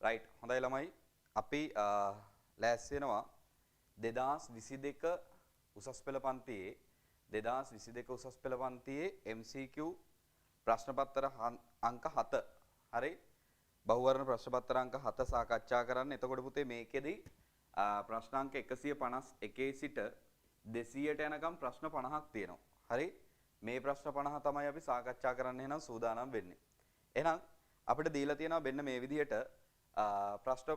Right හොඳයි ළමයි අපි ලෑස්ති වෙනවා 2022 උසස් පෙළ පන්තියේ 2022 උසස් පෙළ පන්තියේ MCQ ප්‍රශ්න පත්‍ර අංක 7 හරි බහුවර්ණ ප්‍රශ්න පත්‍ර අංක 7 සාකච්ඡා කරන්න. එතකොට පුතේ මේකෙදි ප්‍රශ්න අංක 151 සිට 200ට යනකම් ප්‍රශ්න 50ක් තියෙනවා. හරි මේ ප්‍රශ්න 50 තමයි අපි සාකච්ඡා කරන්න එහෙනම් සූදානම් වෙන්නේ. එහෙනම් අපිට දීලා තියෙනවා මෙන්න මේ විදිහට ප්‍රශ්න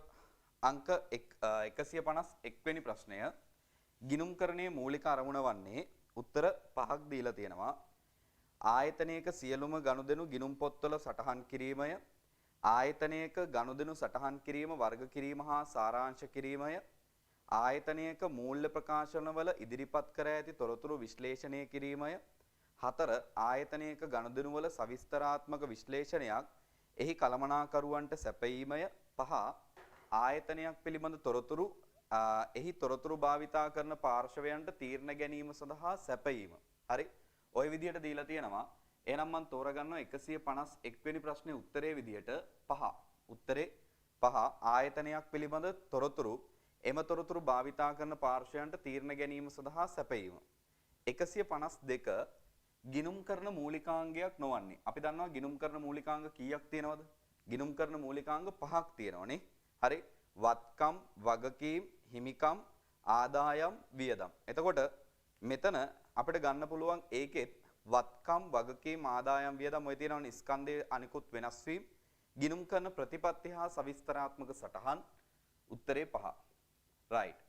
අංක 151 වෙනි ප්‍රශ්නය ගිණුම්කරණයේ මූලික අරමුණ වන්නේ උත්තර පහක් දීලා තියෙනවා. ආයතනයක සියලුම ගනුදෙනු ගිණුම් පොත්වල සටහන් කිරීමය, ආයතනයක ගනුදෙනු සටහන් කිරීම වර්ග කිරීම හා සාරාංශ කිරීමය, ආයතනයක මූල්‍ය ප්‍රකාශනවල ඉදිරිපත් කර ඇති තොරතුරු විශ්ලේෂණය කිරීමය, 4 ආයතනයක ගනුදෙනු වල සවිස්තරාත්මක විශ්ලේෂණයක් එහි කළමනාකරුවන්ට සැපයීමය, 5 ආයතනයක් පිළිබඳ තොරතුරු එහි තොරතුරු භාවිතා කරන පාර්ශවයන්ට තීරණ ගැනීම සඳහා සැපයීම. හරි ওই විදිහට දීලා තියෙනවා. එහෙනම් මම තෝරගන්නවා 151 වෙනි ප්‍රශ්නේ උත්තරේ විදිහට 5. උත්තරේ 5 ආයතනයක් පිළිබඳ තොරතුරු එම තොරතුරු භාවිතා කරන පාර්ශවයන්ට තීරණ ගැනීම සඳහා සැපයීම. 152 ගිණුම් කරන මූලිකාංගයක් නොවන්නේ. අපි දන්නවා ගිණුම් කරන මූලිකාංග කීයක් තියෙනවද? ගිණුම් කරන මූලිකාංග 5ක් තියෙනවනේ. හරි වත්කම්, වගකීම්, හිමිකම්, ආදායම්, වියදම්. එතකොට මෙතන අපිට ගන්න පුළුවන් ඒකෙත් වත්කම්, වගකීම්, ආදායම්, වියදම් ඔය තියෙනවනේ ස්කන්ධයේ අනිකුත් වෙනස් වීම, ගිණුම් කරන ප්‍රතිපත්ති හා සවිස්තරාත්මක සටහන්. උත්තරේ 5. රයිට්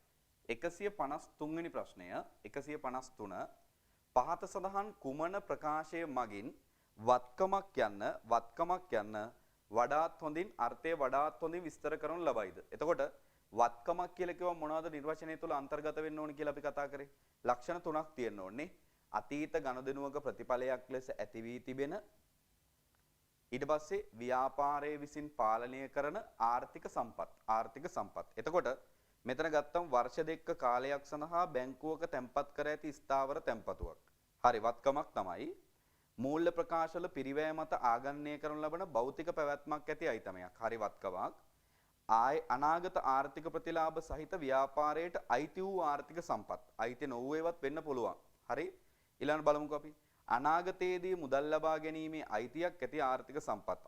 153 වෙනි ප්‍රශ්නය 153 පහත සඳහන් කුමන ප්‍රකාශය මගින් වත්කමක් යන්න වඩාත් හොඳින් අර්ථය වඩාත් හොඳින් විස්තර කරනු ලබයිද? එතකොට වත්කමක් කියලා කිව්වම මොනවද නිර්වචනය තුළ අන්තර්ගත වෙන්න ඕනේ කියලා අපි කතා කරේ. ලක්ෂණ 3ක් තියෙන්න ඕනේ. අතීත ගනුදෙනුවක ප්‍රතිඵලයක් ලෙස ඇති වී තිබෙන, ඊට පස්සේ ව්‍යාපාරයේ විසින් පාලනය කරන ආර්ථික සම්පත්. එතකොට මෙතන ගත්තම වර්ෂ දෙකක කාලයක් සඳහා බැංකුවක තැන්පත් කර ඇති ස්ථාවර තැන්පතුවක්. හරි වත්කමක් තමයි. මූල්‍ය ප්‍රකාශවල පිරිවැය මත ආගණනය කරනු ලබන භෞතික පැවැත්මක් ඇති අයිතමයක්. හරි වත්කමක්. අනාගත ආර්ථික ප්‍රතිලාභ සහිත ව්‍යාපාරයට අයිති වූ ආර්ථික සම්පත්. අයිති නොවූ ඒවත් වෙන්න පුළුවන්. හරි ඊළඟ බලමුකෝ අපි. අනාගතයේදී මුදල් ලබා ගැනීමේ අයිතියක් ඇති ආර්ථික සම්පත්.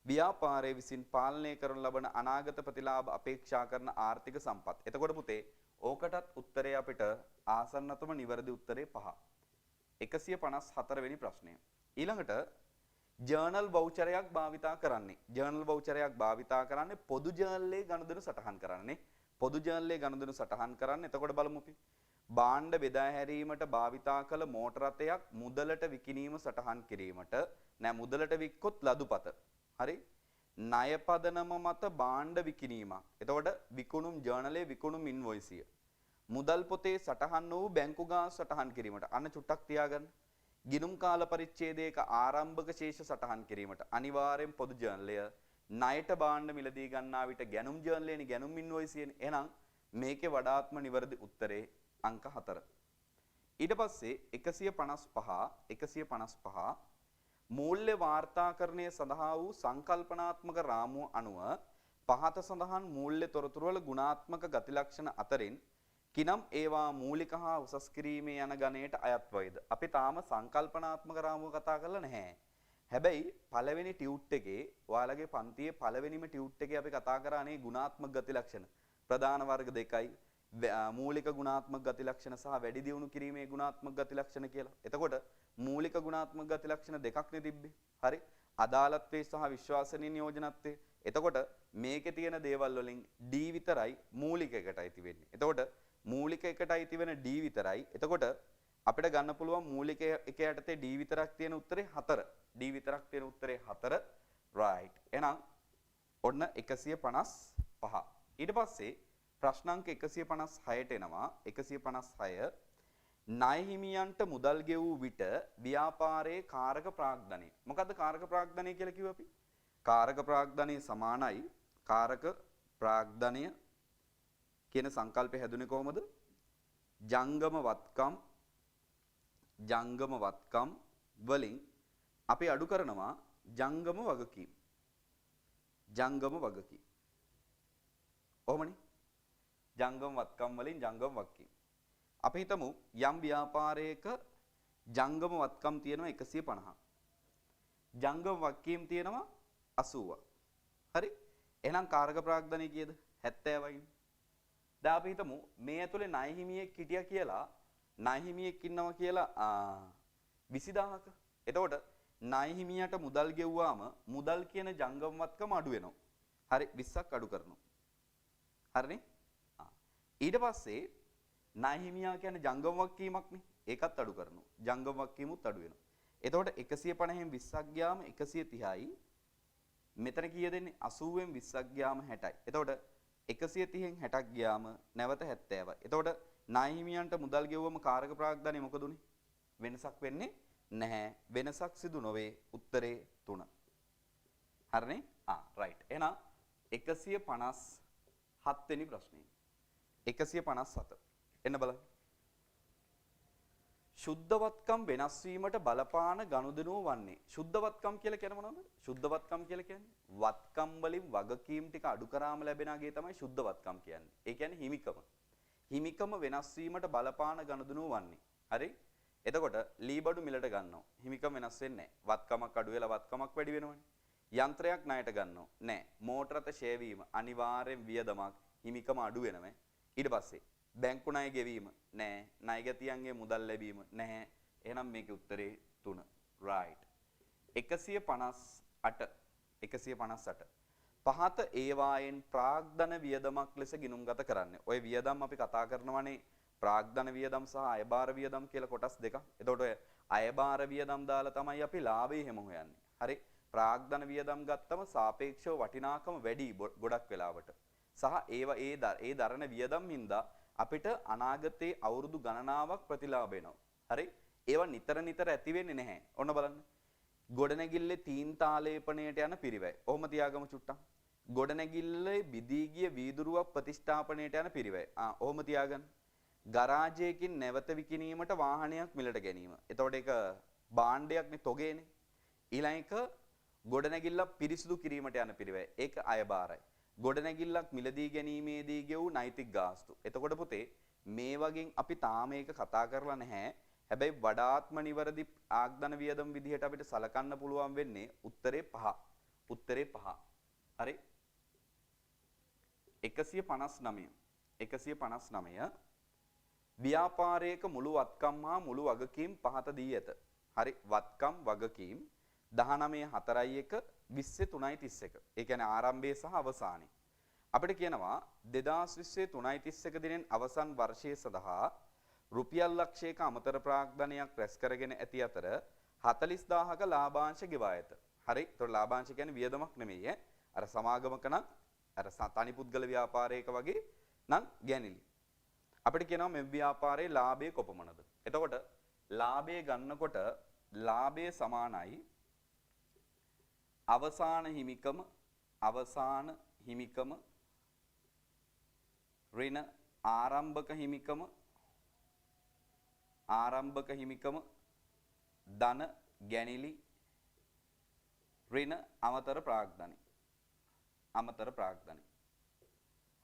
ව්‍යාපාරයේ විසින් පාලනය කරනු ලබන අනාගත ප්‍රතිලාභ අපේක්ෂා කරන ආර්ථික සම්පත්. එතකොට පුතේ ඕකටත් උත්තරේ අපිට ආසන්නතම නිවැරදි උත්තරේ 5. 154 වෙනි ප්‍රශ්නය. ඊළඟට ජර්නල් වවුචරයක් භාවිතා කරන්නේ. ජර්නල් වවුචරයක් භාවිතා කරන්නේ පොදු ජර්නලයේ ගනුදෙනු සටහන් කරන්නේ. පොදු ජර්නලයේ ගනුදෙනු සටහන් කරන්නේ. එතකොට බලමු අපි. භාණ්ඩ බෙදා හැරීමට භාවිතා කළ මෝටර රථයක් මුදලට විකිණීම සටහන් කිරීමට මුදලට වික්කොත් ලදුපත. හරි ණය පදනම මත භාණ්ඩ විකිණීමක්. එතකොට විකුණුම් ජර්නලයේ විකුණුම් ඉන්වොයිසිය. මුදල් පොතේ සටහන් වූ බැංකු ගාස් සටහන් කිරීමට. අන්න චුට්ටක් තියාගන්න. ගිණුම් කාල පරිච්ඡේදයක ආරම්භක ශේෂ සටහන් කිරීමට අනිවාර්යෙන් පොදු ජර්නලය. ණයට භාණ්ඩ මිලදී ගන්නා විට ගැනුම් ජර්නලයනේ ගැනුම් ඉන්වොයිසියනේ. එහෙනම් මේකේ වඩාත්ම නිවැරදි උත්තරේ අංක 4. ඊට පස්සේ 155 මූල්‍ය වාර්තාකරණය සඳහා වූ සංකල්පනාත්මක රාමුව අනුව පහත සඳහන් මූල්‍ය තොරතුරු වල ගුණාත්මක ගති ලක්ෂණ අතරින් කිනම් ඒවා මූලික හා උසස් කිරීමේ යන ගණයට අයත් වේද? අපි තාම සංකල්පනාත්මක රාමුව කතා කරලා නැහැ. හැබැයි පළවෙනි ටියුට් එකේ ඔයාලගේ පන්තියේ පළවෙනිම ටියුට් එකේ අපි කතා කරානේ ගුණාත්මක ගති ලක්ෂණ. ප්‍රධාන වර්ග දෙකයි මූලික ගුණාත්මක ගති ලක්ෂණ සහ වැඩි දියුණු කිරීමේ ගුණාත්මක ගති ලක්ෂණ කියලා. එතකොට මූලික ගුණාත්මක ගති ලක්ෂණ දෙකක් නේ තිබ්බේ. හරි අදාළත්වයේ සහ විශ්වාසනීය නියෝජනත්වයේ. එතකොට මේකේ තියෙන දේවල් වලින් D විතරයි මූලික එකට අයිති වෙන්නේ. එතකොට මූලික එකට අයිති වෙන D විතරයි. එතකොට අපිට ගන්න පුළුවන් මූලික එක යටතේ D විතරක් තියෙන උත්තරේ 4. D විතරක් තියෙන උත්තරේ 4. right. එහෙනම් ඔන්න 155. ඊට පස්සේ ප්‍රශ්න අංක 156ට එනවා. 156 ණය හිමියන්ට මුදල් ගෙවූ විට ව්‍යාපාරයේ කාරක ප්‍රාග්ධනය. මොකද්ද කාරක ප්‍රාග්ධනය කියලා කිව්ව අපි? කාරක ප්‍රාග්ධනය සමානයි කාරක ප්‍රාග්ධනය කියන සංකල්පය හැදුනේ කොහොමද? ජංගම වත්කම් වලින් අපි අඩු කරනවා ජංගම වගකීම්. ඔහොමනේ. ජංගම වත්කම් වලින් ජංගම වක්කීම්. අපි හිතමු යම් ව්‍යාපාරයක ජංගම වත්කම් තියෙනවා 150ක්. ජංගම වක්කීම් තියෙනවා 80ක්. හරි? එහෙනම් කාරක ප්‍රාග්ධනය කීයද? 70යි. දැන් අපි හිතමු මේ ඇතුලේ ණය හිමියෙක් හිටියා කියලා ණය හිමියෙක් ඉන්නවා කියලා 20000ක. එතකොට ණය හිමියට මුදල් ගෙව්වාම මුදල් කියන ජංගම වත්කම අඩු වෙනවා. හරි 20ක් අඩු කරනවා. හරිනේ? ඊට පස්සේ ණය හිමියා කියන්නේ ජංගම වක්කීමක්නේ. ඒකත් අඩු කරනවා. ජංගම වක්කීමුත් අඩු වෙනවා. එතකොට 150න් 20ක් ගියාම 130යි. මෙතන කීයද දෙන්නේ? 80න් 20ක් ගියාම 60යි. එතකොට 130න් 60ක් ගියාම නැවත 70යි. එතකොට ණය හිමියන්ට මුදල් ගෙවුවම කාරක ප්‍රාග්ධනය මොකද උනේ? වෙනසක් වෙන්නේ නැහැ. වෙනසක් සිදු නොවේ. උත්තරේ 3. හරිනේ? රයිට්. එහෙනම් 157 වෙනි ප්‍රශ්නේ. 157. එන්න බලන්න. ශුද්ධවත්කම් වෙනස් වීමට බලපාන ගනුදෙනුව වන්නේ. ශුද්ධවත්කම් කියලා කියන්නේ මොනවද? ශුද්ධවත්කම් කියලා කියන්නේ වත්කම් වලින් වගකීම් ටික අඩු කරාම ලැබෙන අගේ තමයි ශුද්ධවත්කම් කියන්නේ. ඒ කියන්නේ හිමිකම. හිමිකම වෙනස් වීමට බලපාන ගනුදෙනුව වන්නේ. හරි? එතකොට ලී බඩු මිලට ගන්නවා. හිමිකම වෙනස් වෙන්නේ නැහැ. වත්කමක් අඩු වෙලා වත්කමක් වැඩි වෙනවනේ. යන්ත්‍රයක් ණයට ගන්නවා. නැහැ. මෝටර රථ ෂේ වීම අනිවාර්යෙන් වියදමක් හිමිකම අඩු වෙනව. ඊට පස්සේ බැංකු ණය ගෙවීම නෑ. ණයගැතියන්ගේ මුදල් ලැබීම නැහැ. එහෙනම් මේකේ උත්තරේ 3. right. 158. පහත ඒවායෙන් ප්‍රාග්ධන වියදමක් ලෙස ගිණුම්ගත කරන්නේ. ඔය වියදම් අපි කතා කරනවානේ ප්‍රාග්ධන වියදම් සහ අයබාර වියදම් කියලා කොටස් දෙකක්. එතකොට ඔය අයබාර වියදම් දාලා තමයි අපි ලාභය හැම හොයන්නේ. හරි? ප්‍රාග්ධන වියදම් ගත්තම සාපේක්ෂව වටිනාකම වැඩි ගොඩක් වෙලාවට. සහ ඒවා ඒ දරන වියදම් හින්දා අපිට අනාගතයේ අවුරුදු ගණනාවක් ප්‍රතිලාභ වෙනවා. හරි? ඒවා නිතර නිතර ඇති වෙන්නේ නැහැ. ඔන්න බලන්න. ගොඩනැගිල්ලේ තීන්තාලේපණයට යන පිරිවැය. ඔහොම තියාගමු චුට්ටක්. ගොඩනැගිල්ලේ බිදී ගිය වීදුරුවක් ප්‍රතිෂ්ඨාපනයට යන පිරිවැය. ඔහොම තියාගන්න. ගරාජයකින් නැවත විකිණීමට වාහනයක් මිලට ගැනීම. එතකොට ඒක භාණ්ඩයක්නේ තොගේනේ. ඊළඟ එක ගොඩනැගිල්ලක් පිරිසිදු කිරීමට යන පිරිවැය. ඒක අයබාරයි. ගොඩනැගිල්ලක් මිලදී ගැනීමේදී ගෙවූ නෛතික ගාස්තු. එතකොට පුතේ මේ වගේ අපි තාම ඒක කතා කරලා නැහැ. හැබැයි වඩාත්ම නිවැරදි ආග්ධන වියදම් විදිහට අපිට සලකන්න පුළුවන් වෙන්නේ උත්තරේ 5. උත්තරේ 5. හරි? 159. ව්‍යාපාරයක මුළු වත්කම් හා මුළු වගකීම් පහත දී ඇත. හරි? වත්කම් වගකීම් 19/4 20/3/31. ඒ කියන්නේ ආරම්භයේ සහ අවසානයේ. අපිට කියනවා 2020 3/31 දිනෙන් අවසන් වර්ෂයේ සඳහා රුපියල් ලක්ෂයක අමතර ප්‍රාග්ධනයක් රැස් කරගෙන ඇති අතර 40000ක ලාභාංශ ගෙවා ඇත. හරි? ඒතකොට ලාභාංශ කියන්නේ වියදමක් නෙමෙයි ඈ. අර සමාගමක නම් අර තනි පුද්ගල ව්‍යාපාරයක වගේ නම් ගැනිලි. අපිට කියනවා මේ ව්‍යාපාරයේ ලාභය කොපමණද? එතකොට ලාභය ගන්නකොට ලාභය සමානයි අවසාන හිමිකම ඍණ ආරම්භක හිමිකම ධන ගැනිලි ඍණ අමතර ප්‍රාග්ධනි.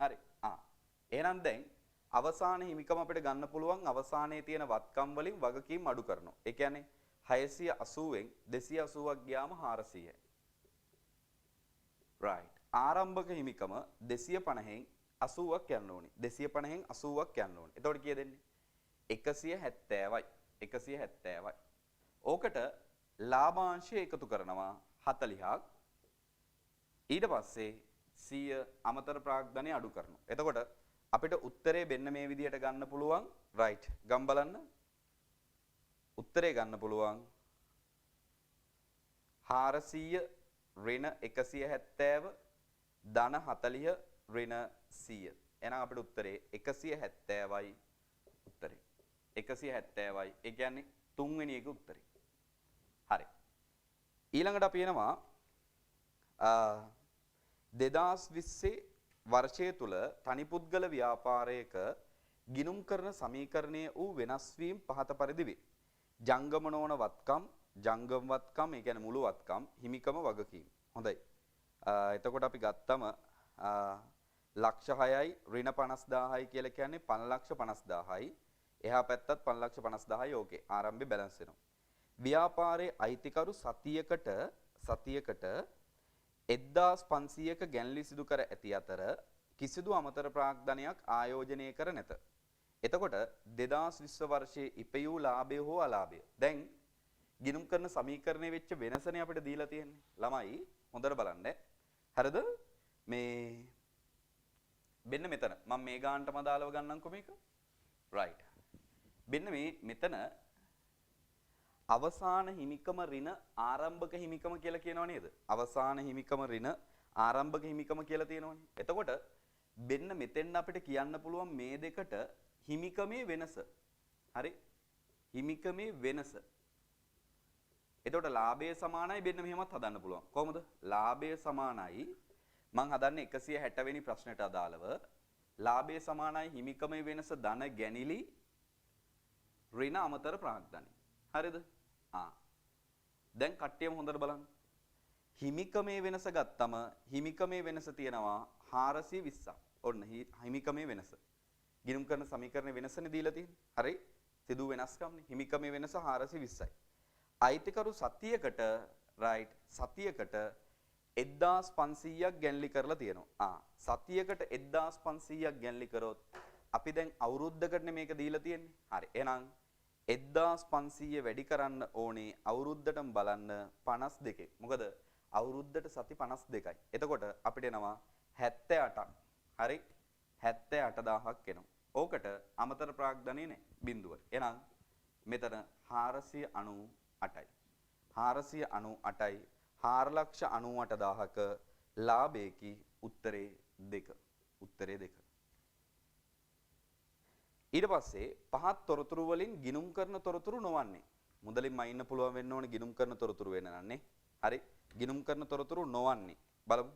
හරි. එහෙනම් දැන් අවසාන හිමිකම අපිට ගන්න පුළුවන් අවසානයේ තියෙන වත්කම් වලින් වගකීම් අඩු කරනවා. ඒ කියන්නේ 680න් 280ක් ගියාම 400යි. right. ආරම්භක හිමිකම 250න් 80ක් යන්න ඕනේ. 250න් 80ක් යන්න ඕනේ. එතකොට කීයද දෙන්නේ? 170යි. 170යි. ඕකට ලාභාංශය එකතු කරනවා 40ක්. ඊට පස්සේ 100 අමතර ප්‍රාග්ධනය අඩු කරනවා. එතකොට අපිට උත්තරේ මෙන්න මේ විදිහට ගන්න පුළුවන්. right. ගම් බලන්න. උත්තරේ ගන්න පුළුවන් 400 ඍණ 170 ධන 40 ඍණ 100. එහෙනම් අපිට උත්තරේ 170යි උත්තරේ. 170යි. ඒ කියන්නේ තුන්වෙනි එක උත්තරේ. හරි. ඊළඟට අපි එනවා 2020 වර්ෂය තුල තනි පුද්ගල ව්‍යාපාරයක ගිණුම් කරන සමීකරණයේ වූ වෙනස් වීම පහත පරිදි වේ. ජංගම නොවන වත්කම්, ජංගම වත්කම්, ඒ කියන්නේ මුළු වත්කම්, හිමිකම වගකීම්. හොඳයි. එතකොට අපි ගත්තම ලක්ෂ 6යි ඍණ 50000යි කියලා කියන්නේ 550000යි. එහා පැත්තත් 550000යි. ඕකේ. ආරම්භය බැලන්ස් වෙනවා. ව්‍යාපාරයේ අයිතිකරු සතියකට 1500ක ගැන්ලි සිදු කර ඇති අතර කිසිදු අමතර ප්‍රාග්ධනයක් ආයෝජනය කර නැත. එතකොට 2020 වර්ෂයේ ඉපයූ ලාභය හෝ අලාභය. දැන් ගිණුම් කරන සමීකරණයේ වෙච්ච වෙනසනේ අපිට දීලා තියෙන්නේ. ළමයි හොඳට බලන්න. හරිද? මේ මෙන්න මෙතන මම මේ ගානටම දාලව ගන්නම්කො මේක. right. මෙන්න මෙතන අවසාන හිමිකම ඍණ ආරම්භක හිමිකම කියලා කියනව නේද? අවසාන හිමිකම ඍණ ආරම්භක හිමිකම කියලා තියෙනවනේ. එතකොට මෙන්න මෙතෙන් අපිට කියන්න පුළුවන් මේ දෙකට හිමිකමේ වෙනස. හරි? හිමිකමේ වෙනස. එතකොට ලාභය සමානයි මෙන්න මෙහෙමත් හදන්න පුළුවන්. කොහොමද? ලාභය සමානයි මම හදන්නේ 160 වෙනි ප්‍රශ්නයට අදාළව ලාභය සමානයි හිමිකමේ වෙනස ධන ගැනිලි ඍණ අමතර ප්‍රාග්ධනය. හරිද? දැන් කට්ටියම හොඳට බලන්න. හිමිකමේ වෙනස ගත්තම හිමිකමේ වෙනස තියෙනවා 420ක්. ඔන්න හිමිකමේ වෙනස. ගිණුම් කරන සමීකරණේ වෙනසනේ දීලා තියෙන්නේ. හරි? සිදු වෙනස්කම්නේ. හිමිකමේ වෙනස 420යි. අයිතිකරු සතියකට right සතියකට 1500ක් ගැන්ලි කරලා තියෙනවා. සතියකට 1500ක් ගැන්ලි කරොත් අපි දැන් අවුරුද්දකටනේ මේක දීලා තියෙන්නේ. හරි. එහෙනම් 1500 වැඩි කරන්න ඕනේ අවුරුද්දටම බලන්න 52. මොකද අවුරුද්දට සති 52යි. එතකොට අපිට එනවා 78ක්. හරි? 78000ක් එනවා. ඕකට අමතර ප්‍රාග්ධනය නේ බිඳුව. එහෙනම් මෙතන 498යි. 498යි 498000ක ලාභයේකි උත්තරේ 2. උත්තරේ 2. ඊට පස්සේ පහත් තොරතුරු වලින් ගිණුම් කරන තොරතුරු නොවන්නේ. මුදලින්ම ඉන්න පුළුවන් වෙන්න ඕනේ ගිණුම් කරන තොරතුරු වෙන නන්නේ. හරි. ගිණුම් කරන තොරතුරු නොවන්නේ. බලමු.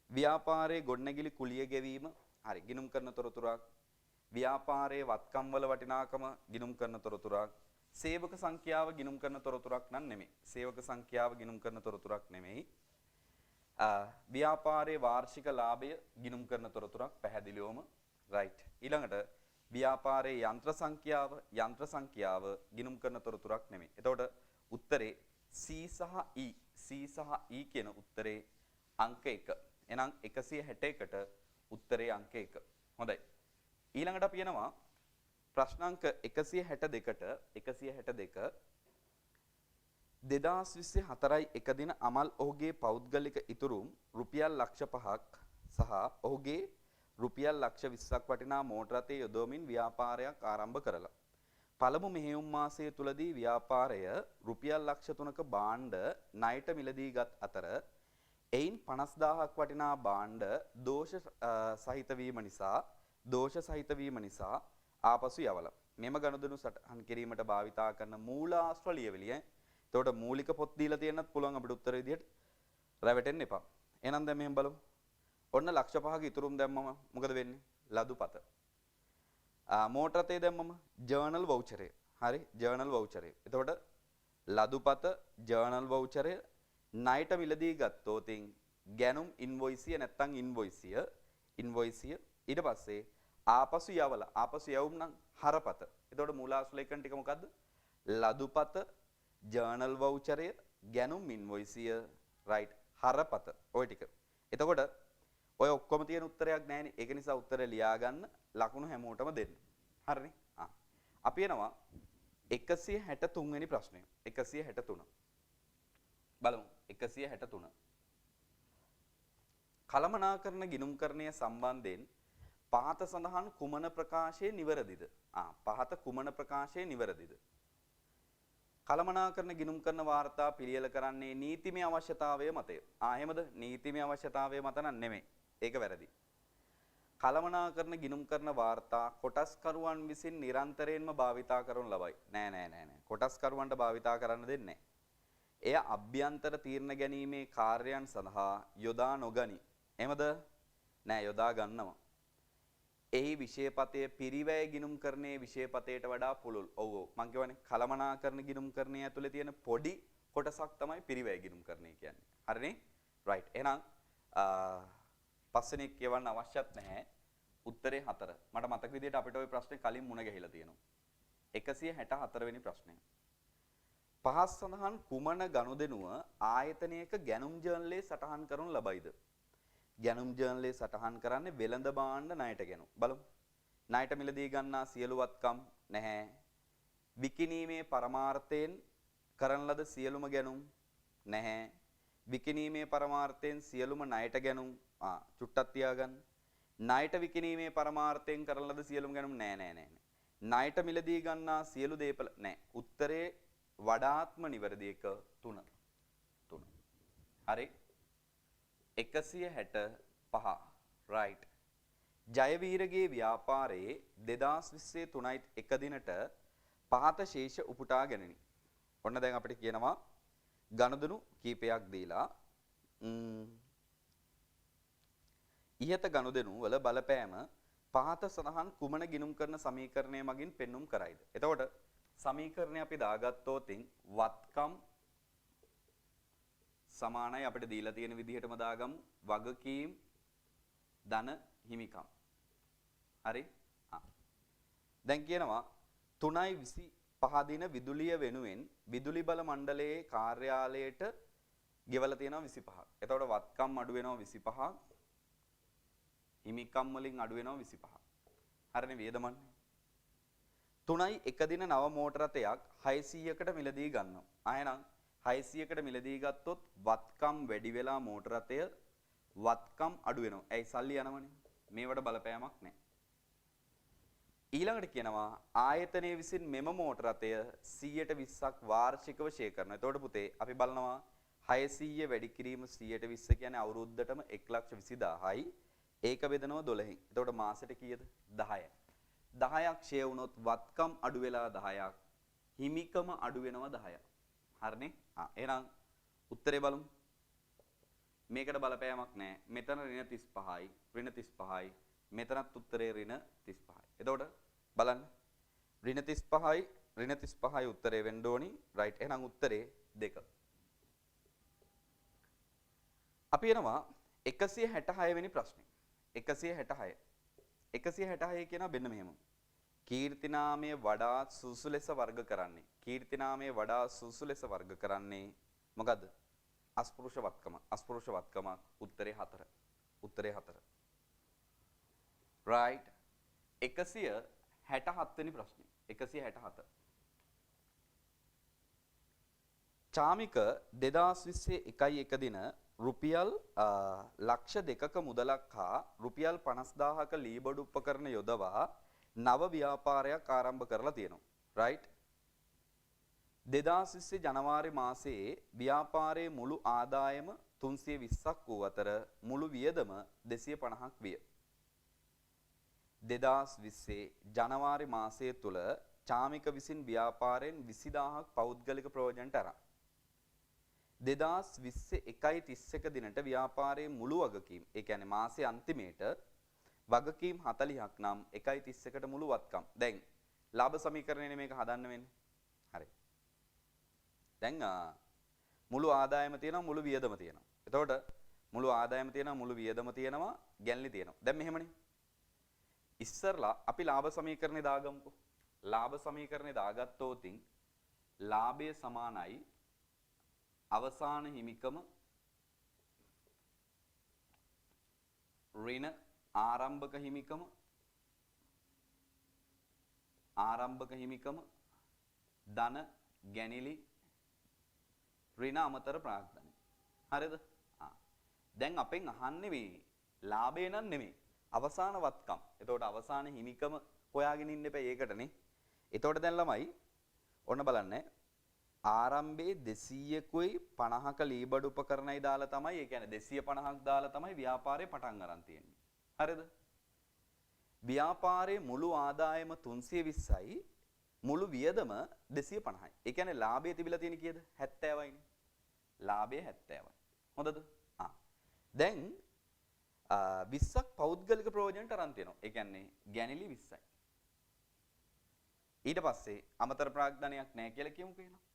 ව්‍යාපාරයේ ගොඩනැගිලි කුලිය ගෙවීම. හරි. ගිණුම් කරන තොරතුරක්. ව්‍යාපාරයේ වත්කම් වල වටිනාකම ගිණුම් කරන තොරතුරක්. සේවක සංඛ්‍යාව ගිණුම් කරන තොරතුරක් නම් නෙමෙයි. සේවක සංඛ්‍යාව ගිණුම් කරන තොරතුරක් නෙමෙයි. ව්‍යාපාරයේ වාර්ෂික ලාභය ගිණුම් කරන තොරතුරක් පැහැදිලිවම right. ඊළඟට ව්‍යාපාරයේ යන්ත්‍ර සංඛ්‍යාව ගිණුම් කරන තොරතුරක් නෙමෙයි. එතකොට උත්තරේ C සහ E කියන උත්තරේ අංක 1. එහෙනම් 161ට උත්තරේ අංක 1. හොඳයි. ඊළඟට අපි යනවා ප්‍රශ්න අංක 162ට 2024යි 1 දින අමල් ඔහුගේ පෞද්ගලික ඉතුරුම් රුපියල් ලක්ෂ 5ක් සහ ඔහුගේ රුපියල් ලක්ෂ 20ක් වටිනා මෝටර රථය යොදවමින් ව්‍යාපාරයක් ආරම්භ කරලා. පළමු මෙහෙයුම් මාසය තුලදී ව්‍යාපාරය රුපියල් ලක්ෂ 3ක භාණ්ඩ ණයට මිලදී ගත් අතර එයින් 50000ක් වටිනා භාණ්ඩ දෝෂ සහිත වීම නිසා ආපසු යවලා. මෙම ගනුදෙනු සටහන් කිරීමට භාවිතා කරන මූලාශ්‍ර ලියවිලිය. එතකොට මූලික පොත් දීලා තියෙනත් පුළුවන් අපිට උත්තර විදියට රැවටෙන්න එපා. එහෙනම් දැන් මෙහෙම බලමු. ඔන්න ලක්ෂ 5ක ඉතුරුම් දැම්මම මොකද වෙන්නේ? ලදුපත. මෝටර රථය දැම්මම ජර්නල් වවුචරය. හරි? ජර්නල් වවුචරය. එතකොට ලදුපත ජර්නල් වවුචරය ණයට මිලදී ගත්තොත් ගැනුම් ඉන්වොයිසිය නැත්තම් ඉන්වොයිසිය ඊට පස්සේ ආපසු යවුම් නම් හරපත. එතකොට මූලාශ්‍ර ලේඛන ටික මොකද්ද? ලදුපත ජර්නල් වවුචරය ගැනුම් ඉන්වොයිසිය right හරපත ඔය ටික. එතකොට ඔය ඔක්කොම තියෙන උත්තරයක් නැහැනේ. ඒක නිසා උත්තරය ලියා ගන්න ලකුණු හැමෝටම දෙන්න. හරිනේ? අපි එනවා 163 වෙනි ප්‍රශ්නය. 163. බලමු 163. කළමනාකරන ගිණුම්කරණය සම්බන්ධයෙන් පහත සඳහන් කුමන ප්‍රකාශයේ නිවැරදිද? පහත කුමන ප්‍රකාශයේ නිවැරදිද? කළමනාකරන ගිණුම්කරන වාර්තා පිළියෙල කරන්නේ නීතිමය අවශ්‍යතාවය මතය. එහෙමද? නීතිමය අවශ්‍යතාවය මත නෙමෙයි. ඒක වැරදි. කළමනාකරන ගිණුම්කරන වාර්තා කොටස්කරුවන් විසින් නිරන්තරයෙන්ම භාවිතා කරනු ලබයි. නෑ. කොටස්කරුවන්ට භාවිතා කරන්න දෙන්නේ නෑ. එය අභ්‍යන්තර තීරණ ගැනීමේ කාර්යයන් සඳහා යොදා නොගනි. එහෙමද? නෑ යොදා ගන්නවා. එහි විෂයපතය පිරිවැය ගිණුම්කරණයේ විෂයපතයට වඩා පුළුල්. ඔව් මම කියවනේ කළමනාකරන ගිණුම්කරණය ඇතුලේ තියෙන පොඩි කොටසක් තමයි පිරිවැය ගිණුම්කරණය කියන්නේ. හරිනේ? right. එහෙනම් පස්වෙනි එක කියවන්න අවශ්‍යත් නැහැ. උත්තරේ 4. මට මතක විදිහට අපිට ওই ප්‍රශ්නේ කලින් මුණ ගැහිලා තියෙනවා. 164 වෙනි ප්‍රශ්නය. පහස් සඳහන් කුමන ගනුදෙනුව ආයතනයක ගැනුම් ජර්නලයේ සටහන් කරනු ලබයිද? ගැනුම් ජර්නලයේ සටහන් කරන්නේ වෙළඳ භාණ්ඩ ණයට ගැනුම්. බලමු. ණයට මිලදී ගන්නා සියලු වත්කම් නැහැ. විකිණීමේ පරමාර්ථයෙන් කරන ලද සියලුම ගැනුම් නැහැ. විකිණීමේ පරමාර්ථයෙන් සියලුම ණයට ගැනුම් චුට්ටක් තියාගන්න. ණයට විකිණීමේ පරමාර්ථයෙන් කරන ලද සියලුම ගැනුම් නෑ. ණයට මිලදී ගන්නා සියලු දේපල නෑ. උත්තරේ වඩාත්ම නිවැරදි එක 3. හරි. 165 right. ජයවීරගේ ව්‍යාපාරයේ 2020 3යි 1 දිනට පහත ශේෂ උපුටා ගැනිනි. ඔන්න දැන් අපිට කියනවා ගනුදෙනු කීපයක් දීලා ඉහත ගනුදෙනු වල බලපෑම පහත සඳහන් කුමන ගිණුම් කරන සමීකරණය මගින් පෙන්눔 කරයිද? එතකොට සමීකරණය අපි දාගත්තොතින් වත්කම් සමානයි අපිට දීලා තියෙන විදිහටම දාගමු වගකීම් ධන හිමිකම්. හරි? දැන් කියනවා 3.25 දින විදුලිය වෙනුවෙන් විදුලි බල මණ්ඩලයේ කාර්යාලයට ගෙවලා තියෙනවා 25ක්. එතකොට වත්කම් අඩු වෙනවා 25ක්. හිමිකම් වලින් අඩු වෙනවා 25ක්. හරිනේ වේදමන්නේ. 3.1 දින නව මෝටර රථයක් 600කට මිලදී ගන්නවා. ආයෙනම් 600කට මිලදී ගත්තොත් වත්කම් වැඩි වෙලා මෝටර රථය වත්කම් අඩු වෙනවා. ඇයි සල්ලි යනවනේ. මේවට බලපෑමක් නැහැ. ඊළඟට කියනවා ආයතනයේ විසින් මෙම මෝටර රථය 120ක් වාර්ෂිකව ෂේ කරනවා. එතකොට පුතේ අපි බලනවා 600 වැඩි කිරීම 120 කියන්නේ අවුරුද්දටම 1,20,000යි. ඒක බෙදනවා 12න්. එතකොට මාසෙට කීයද? 10යි. 10ක් ෂේ වුණොත් වත්කම් අඩු වෙලා 10ක්. හිමිකම අඩු වෙනවා 10ක්. හරිනේ? එහෙනම් උත්තරේ බලමු. මේකට බලපෑමක් නැහැ. මෙතන ඍණ 35යි, ඍණ 35යි. මෙතනත් උත්තරේ ඍණ 35යි. එතකොට බලන්න. ඍණ 35යි, ඍණ 35යි උත්තරේ වෙන්න ඕනි. රයිට්. එහෙනම් උත්තරේ 2. අපි එනවා 166 වෙනි ප්‍රශ්නේ. 166. 166 කියනවා මෙන්න මෙහෙම. කීර්තිනාමය වඩා සුසු ලෙස වර්ග කරන්නේ. කීර්තිනාමය වඩා සුසු ලෙස වර්ග කරන්නේ මොකද්ද? අස්පෘශ්‍ය වත්කම. අස්පෘශ්‍ය වත්කම උත්තරේ 4. උත්තරේ 4. right. 167 වෙනි ප්‍රශ්නේ. 167. චාමික 2020 1 දින රුපියල් ලක්ෂ 2ක මුදලක් හා රුපියල් 50000ක ලීබඩු උපකරණ යොදවා නව ව්‍යාපාරයක් ආරම්භ කරලා තියෙනවා. right. 2020 ජනවාරි මාසයේ ව්‍යාපාරයේ මුළු ආදායම 320ක් වූ අතර මුළු වියදම 250ක් විය. 2020 ජනවාරි මාසය තුල චාමික විසින් ව්‍යාපාරයෙන් 20000ක් පෞද්ගලික ප්‍රයෝජනට අරන් 2020 1.31 දිනට ව්‍යාපාරයේ මුළු වගකීම් ඒ කියන්නේ මාසයේ අන්තිමේට වගකීම් 40ක් නම් 1.31කට මුළු වත්කම්. දැන් ලාභ සමීකරණයනේ මේක හදන්න වෙන්නේ. හරි. දැන් මුළු ආදායම තියෙනවා මුළු වියදම තියෙනවා. එතකොට මුළු ආදායම තියෙනවා මුළු වියදම තියෙනවා ගැන්ලි තියෙනවා. දැන් මෙහෙමනේ. ඉස්සරලා අපි ලාභ සමීකරණේ දාගමුකෝ. ලාභ සමීකරණේ දාගත්තොතින් ලාභය සමානයි අවසාන හිමිකම ඍණ ආරම්භක හිමිකම ධන ගැනිලි ඍණ අමතර ප්‍රාග්ධනය. හරිද? දැන් අපෙන් අහන්නේ මේ ලාභය නන් නෙමෙයි අවසාන වත්කම්. එතකොට අවසාන හිමිකම හොයාගෙන ඉන්න එපා ඒකටනේ. එතකොට දැන් ළමයි ඔන්න බලන්න ආරම්භයේ 200කුයි 50ක ලීබඩු උපකරණයි දාලා තමයි ඒ කියන්නේ 250ක් දාලා තමයි ව්‍යාපාරේ පටන් ගන්න තියෙන්නේ. හරිද? ව්‍යාපාරයේ මුළු ආදායම 320යි මුළු වියදම 250යි. ඒ කියන්නේ ලාභය තිබිලා තියෙන කීයද? 70යිනේ. ලාභය 70යි. හොඳද? දැන් 20ක් පෞද්ගලික ප්‍රයෝජනට අරන් තියෙනවා. ඒ කියන්නේ ගැනිලි 20යි. ඊට පස්සේ අමතර ප්‍රාග්ධනයක් නැහැ කියලා කියමු කියනවා.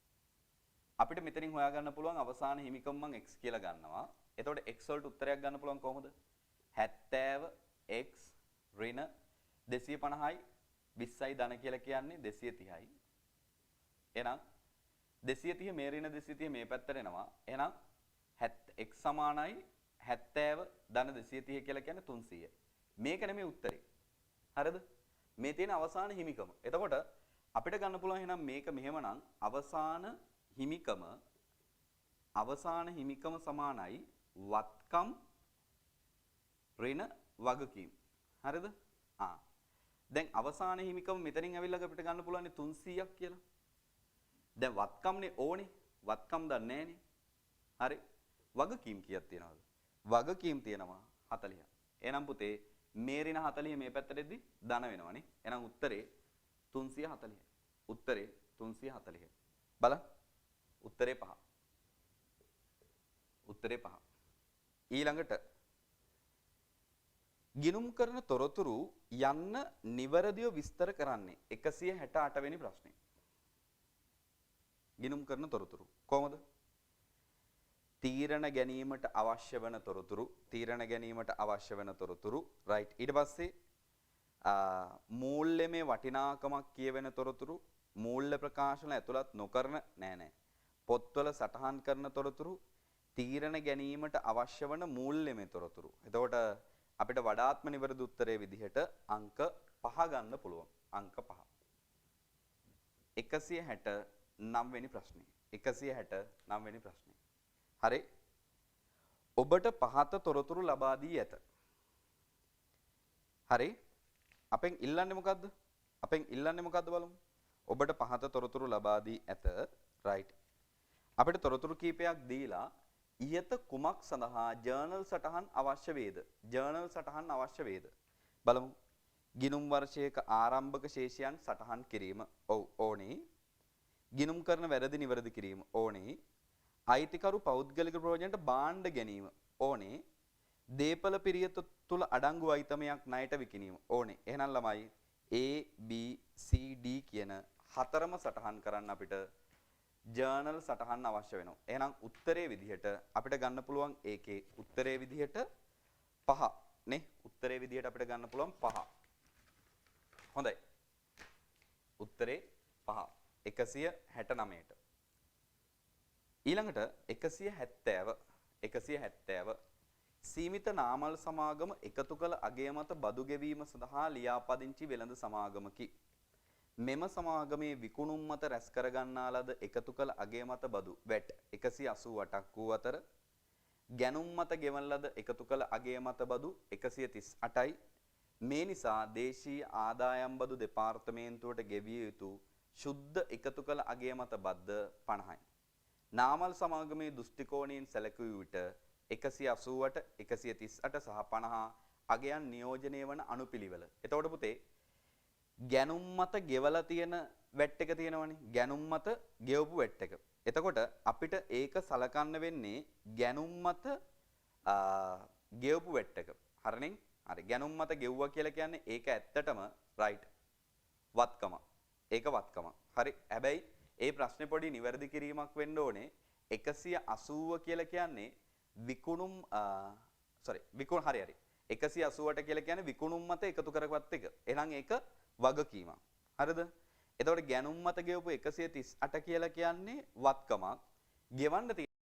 අපිට මෙතනින් හොයාගන්න පුළුවන් අවසාන හිමිකම මම x කියලා ගන්නවා. එතකොට x වලට උත්තරයක් ගන්න පුළුවන් කොහොමද? 70 x ඍණ 250යි 20යි ධන කියලා කියන්නේ 230යි. එහෙනම් 230 මේ ඍණ 230 මේ පැත්තට එනවා. එහෙනම් x සමානයි 70 ධන 230 කියලා කියන්නේ 300. මේක නෙමෙයි උත්තරේ. හරිද? මේ තියෙන අවසාන හිමිකම. එතකොට අපිට ගන්න පුළුවන් එහෙනම් මේක මෙහෙමනම් අවසාන හිමිකම සමානයි වත්කම් ඍණ වගකීම්. හරිද? දැන් අවසාන හිමිකම මෙතනින් ඇවිල්ලා අපිට ගන්න පුළුවන් 300ක් කියලා. දැන් වත්කම්නේ ඕනේ. වත්කම් දන්නේ නැහනේ. හරි. වගකීම් කීයක් තියෙනවද? වගකීම් තියෙනවා 40ක්. එහෙනම් පුතේ මේ ඍණ 40 මේ පැත්තට එද්දි ධන වෙනවනේ. එහෙනම් උත්තරේ 340. උත්තරේ 340. බලන්න. උත්තරේ 5. උත්තරේ 5. ඊළඟට ගිණුම් කරන තොරතුරු යන්න නිවැරදිව විස්තර කරන්නේ 168 වෙනි ප්‍රශ්නේ. ගිණුම් කරන තොරතුරු කොහොමද? තීරණ ගැනීමට අවශ්‍ය වෙන තොරතුරු right. ඊට පස්සේ මූල්‍යමය වටිනාකමක් කියවෙන තොරතුරු, මූල්‍ය ප්‍රකාශන ඇතුළත් නොකරන නෑ. පොත්වල සටහන් කරන තොරතුරු, තීරණ ගැනීමට අවශ්‍ය වන මූල්‍යමය තොරතුරු. එතකොට අපිට වඩාත්ම නිවැරදි උත්තරයේ විදිහට අංක 5 ගන්න පුළුවන්. අංක 5. 169 වෙනි ප්‍රශ්නේ. 169 වෙනි ප්‍රශ්නේ. හරි. ඔබට පහත තොරතුරු ලබා දී ඇත. හරි. අපෙන් ඉල්ලන්නේ මොකද්ද? බලමු. ඔබට පහත තොරතුරු ලබා දී ඇත. right. අපිට තොරතුරු කීපයක් දීලා ඉහත කුමක් සඳහා ජර්නල් සටහන් අවශ්‍ය වේද? බලමු. ගිණුම් වර්ෂයක ආරම්භක ශේෂයන් සටහන් කිරීම. ඕනේ. ගිණුම් කරන වැරදි නිවැරදි කිරීම. ඕනේ. අයිතිකරු පෞද්ගලික ප්‍රයෝජනට භාණ්ඩ ගැනීම. ඕනේ. දීපල පිරියත තුල අඩංගු අයිතමයක් ණයට විකිණීම. ඕනේ. එහෙනම් ළමයි A B C D කියන හතරම සටහන් කරන්න අපිට ජර්නල් සටහන් අවශ්‍ය වෙනවා. එහෙනම් උත්තරේ විදිහට අපිට ගන්න පුළුවන් ඒකේ උත්තරේ විදිහට 5 නේ. උත්තරේ විදිහට අපිට ගන්න පුළුවන් 5. හොඳයි. උත්තරේ 5. 169ට. ඊළඟට 170 සීමිත නාමල් සමාගම එකතු කළ අගය මත බදු ගෙවීම සඳහා ලියාපදිංචි වෙළඳ සමාගමකි. මෙම සමාගමේ විකුණුම් මත රැස් කරගන්නා ලද එකතු කළ අගය මත බදු වැට් 188ක් වූ අතර ගැනුම් මත ගෙවන ලද එකතු කළ අගය මත බදු 138යි. මේ නිසා දේශීය ආදායම් බදු දෙපාර්තමේන්තුවට ගෙවිය යුතු ශුද්ධ එකතු කළ අගය මත බද්ද 50යි. නාමල් සමාගමේ දෘෂ්ටිකෝණයෙන් සැලකුව විට 188, 138 සහ 50 අගයන් නියෝජනය වන අනුපිළිවෙල. එතකොට පුතේ ගැනුම් මත ගෙවලා තියෙන වැට් එක තියෙනවනේ. ගැනුම් මත ගෙවපු වැට් එක. එතකොට අපිට ඒක සලකන්න වෙන්නේ ගැනුම් මත ගෙවපු වැට් එක. හරිනේ? හරි. ගැනුම් මත ගෙවුවා කියලා කියන්නේ ඒක ඇත්තටම right. වත්කම. ඒක වත්කම. හරි. හැබැයි ඒ ප්‍රශ්නේ පොඩි නිවැරදි කිරීමක් වෙන්න ඕනේ. 180 කියලා කියන්නේ විකුණුම් හරි. 188 කියලා කියන්නේ විකුණුම් මත එකතු කරගත් එක. එහෙනම් ඒක වගකීමක්. හරිද? එතකොට ගැනුම් මත ගෙවපු 138 කියලා කියන්නේ වත්කමක්. ගෙවන්න තියෙන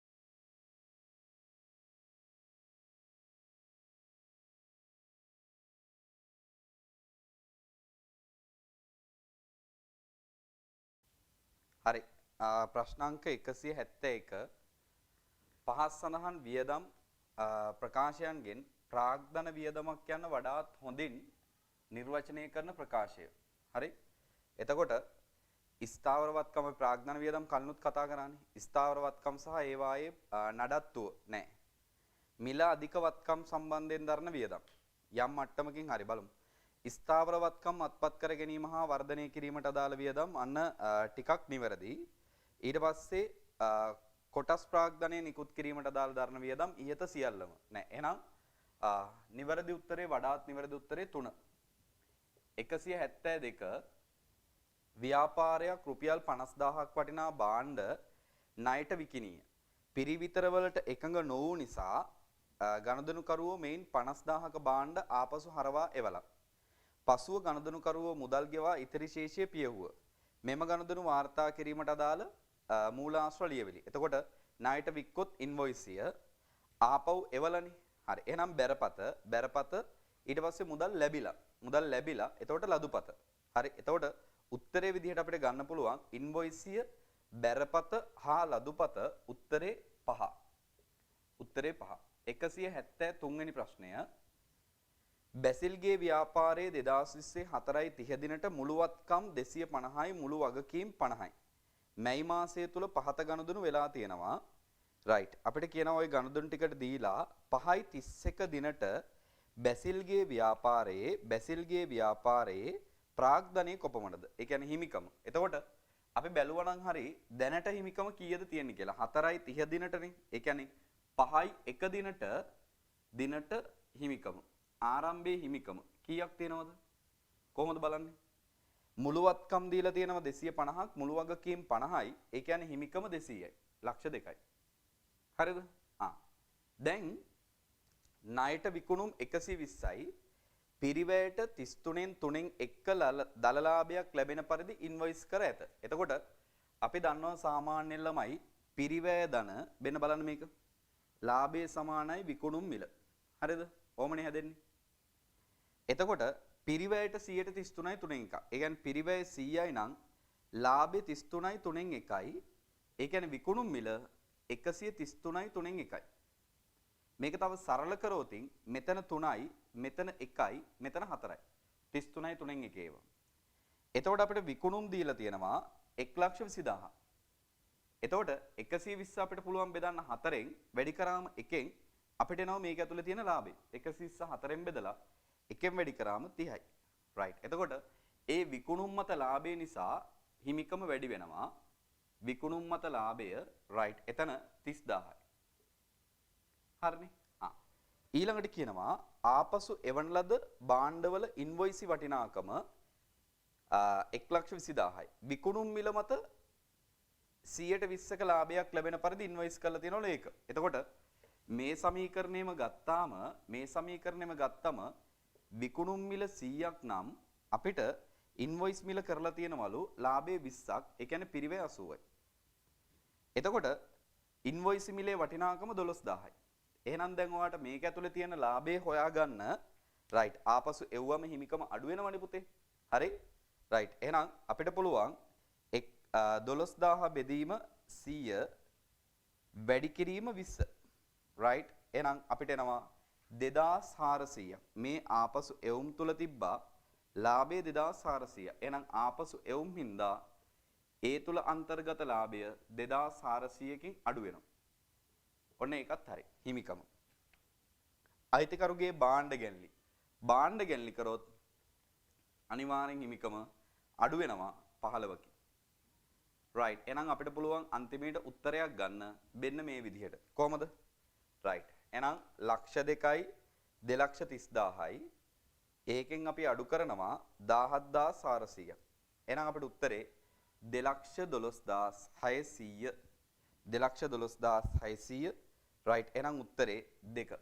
හරි. ප්‍රශ්නාංක 171 පහස් සඳහන් වියදම් ප්‍රකාශයන්ගෙන් ප්‍රාග්ධන වියදමක් යන වඩාත් හොඳින් නිර්වචනය කරන ප්‍රකාශය. හරි. එතකොට ස්ථාවර වත්කම ප්‍රාග්ධන වියදම් කලිනුත් කතා කරානේ. ස්ථාවර වත්කම් සහ ඒවායේ නඩත්තුව නැහැ. මිල අධික වත්කම් සම්බන්ධයෙන් දරන වියදම්. යම් මට්ටමකින් හරි බලමු. ස්ථාවර වත්කම් අත්පත් කර ගැනීම හා වර්ධනය කිරීමට අදාළ වියදම් අන්න ටිකක් නිවැරදි. ඊට පස්සේ කොටස් ප්‍රාග්ධනය නිකුත් කිරීමට අදාළ දරන වියදම් ඉහත සියල්ලම නෑ. එහෙනම් නිවැරදි උත්තරේ වඩාත් නිවැරදි උත්තරේ 3. 172 ව්‍යාපාරයක් රුපියල් 50000ක් වටිනා භාණ්ඩ ණයට විකිණිය. පිරිවිතර වලට එකඟ නොවූ නිසා ගනුදෙනුකරුවෝ මෙයින් 50000ක භාණ්ඩ ආපසු හරවා එවලා. පසුව ගනුදෙනුකරුවෝ මුදල් ගෙවා ඉතිරි ශේෂය පියවුව. මෙම ගනුදෙනු වාර්තා කිරීමට අදාළ මූලාශ්‍ර ලියවිලි. එතකොට ණයට වික්කොත් ඉන්වොයිසිය ආපහු එවලනේ. හරි. එහෙනම් බැරපත ඊට පස්සේ මුදල් ලැබිලා. එතකොට ලදුපත. හරි. එතකොට උත්තරේ විදිහට අපිට ගන්න පුළුවන් ඉන්වොයිසිය බැරපත හා ලදුපත උත්තරේ 5. උත්තරේ 5. 173 වෙනි ප්‍රශ්නය. බැසිල්ගේ ව්‍යාපාරයේ 2024 4:30 දිනට මුළුවත්කම් 250යි මුළු වගකීම් 50යි. මැයි මාසය තුල පහත ගනුදෙනු වෙලා තියෙනවා. රයිට්. අපිට කියනවා ওই ගනුදෙනු ටිකට දීලා 5:31 දිනට බැසිල්ගේ ව්‍යාපාරයේ ප්‍රාග්ධනයේ කොපමණද? ඒ කියන්නේ හිමිකම. එතකොට අපි බැලුවා නම් හරි දැනට හිමිකම කීයද තියෙන්නේ කියලා. 4:30 දිනටනේ. ඒ කියන්නේ 5:1 දිනට හිමිකම. ආරම්භයේ හිමිකම කීයක් තියෙනවද? කොහොමද බලන්නේ? මුළුවත්කම් දීලා තියෙනවා 250ක්, මුළු වගකීම් 50යි. ඒ කියන්නේ හිමිකම 200යි. ලක්ෂ 2යි. හරිද? දැන් ණයට විකුණුම් 120යි. පිරිවැයට 33න් 3න් එක්ක දලලාභයක් ලැබෙන පරිදි ඉන්වොයිස් කර ඇත. එතකොට අපි දන්නවා සාමාන්‍ය ළමයි පිරිවැය ධන වෙන බලන්න මේක. ලාභයේ සමානයි විකුණුම් මිල. හරිද? ඕමනේ හැදෙන්නේ. එතකොට පිරිවැයට 133යි 3න් එකක්. ඒ කියන්නේ පිරිවැය 100යි නම් ලාභය 33යි 3න් එකයි. ඒ කියන්නේ විකුණුම් මිල 133යි 3න් එකයි. මේක තව සරල කරෝතින් මෙතන 3යි, මෙතන 1යි, මෙතන 4යි. 33යි 3න් එක ඒවා. එතකොට අපිට විකුණුම් දීලා තියෙනවා 1,20,000. එතකොට 120 අපිට පුළුවන් බෙදන්න 4න් වැඩි කරාම 1න් අපිට එනවා මේක ඇතුලේ තියෙන ලාභය. 120 4න් බෙදලා 1න් වැඩි කරාම 30යි. රයිට්. එතකොට ඒ විකුණුම් මත ලාභය නිසා හිමිකම වැඩි වෙනවා. විකුණුම් මත ලාභය රයිට්. එතන 30000යි. හරිනේ. ඊළඟට කියනවා ආපසු එවන ලද භාණ්ඩවල ඉන්වොයිසි වටිනාකම 1,20,000යි. විකුණුම් මිල මත 120ක ලාභයක් ලැබෙන පරිදි ඉන්වොයිස් කරලා තියෙනවලු ඒක. එතකොට මේ සමීකරණයම ගත්තම විකුණුම් මිල 100ක් නම් අපිට ඉන්වොයිස් මිල කරලා තියෙනවලු ලාභයේ 20ක්. ඒ කියන්නේ පිරිවැය 80යි. එතකොට ඉන්වොයිස් මිලේ වටිනාකම 12000යි. එහෙනම් දැන් ඔයාලට මේක ඇතුලේ තියෙන ලාභය හොයාගන්න රයිට්. ආපසු එව්වම හිමිකම අඩු වෙනවනේ පුතේ. හරි? රයිට්. එහෙනම් අපිට පුළුවන් 12000 බෙදීම 100 වැඩි කිරීම 20. රයිට්. එහෙනම් අපිට එනවා 2400. මේ ආපසු එවුම් තුල තිබ්බා ලාභය 2400. එහෙනම් ආපසු එවුම් හින්දා ඒ තුල අන්තර්ගත ලාභය 2400කින් අඩු වෙනවා. ඔන්න ඒකත් හරි. හිමිකම. අයිතිකරුගේ භාණ්ඩ ගැන්ලි කරොත් අනිවාර්යෙන් හිමිකම අඩු වෙනවා 15කින්. රයිට්. එහෙනම් අපිට පුළුවන් අන්තිමේට උත්තරයක් ගන්න මෙන්න මේ විදිහට. කොහමද? රයිට්. එහෙනම් ලක්ෂ 2යි 2,30,000යි. ඒකෙන් අපි අඩු කරනවා 17400. එහෙනම් අපිට උත්තරේ 2,12,600. 2,12,600. රයිට්. එහෙනම් උත්තරේ 2.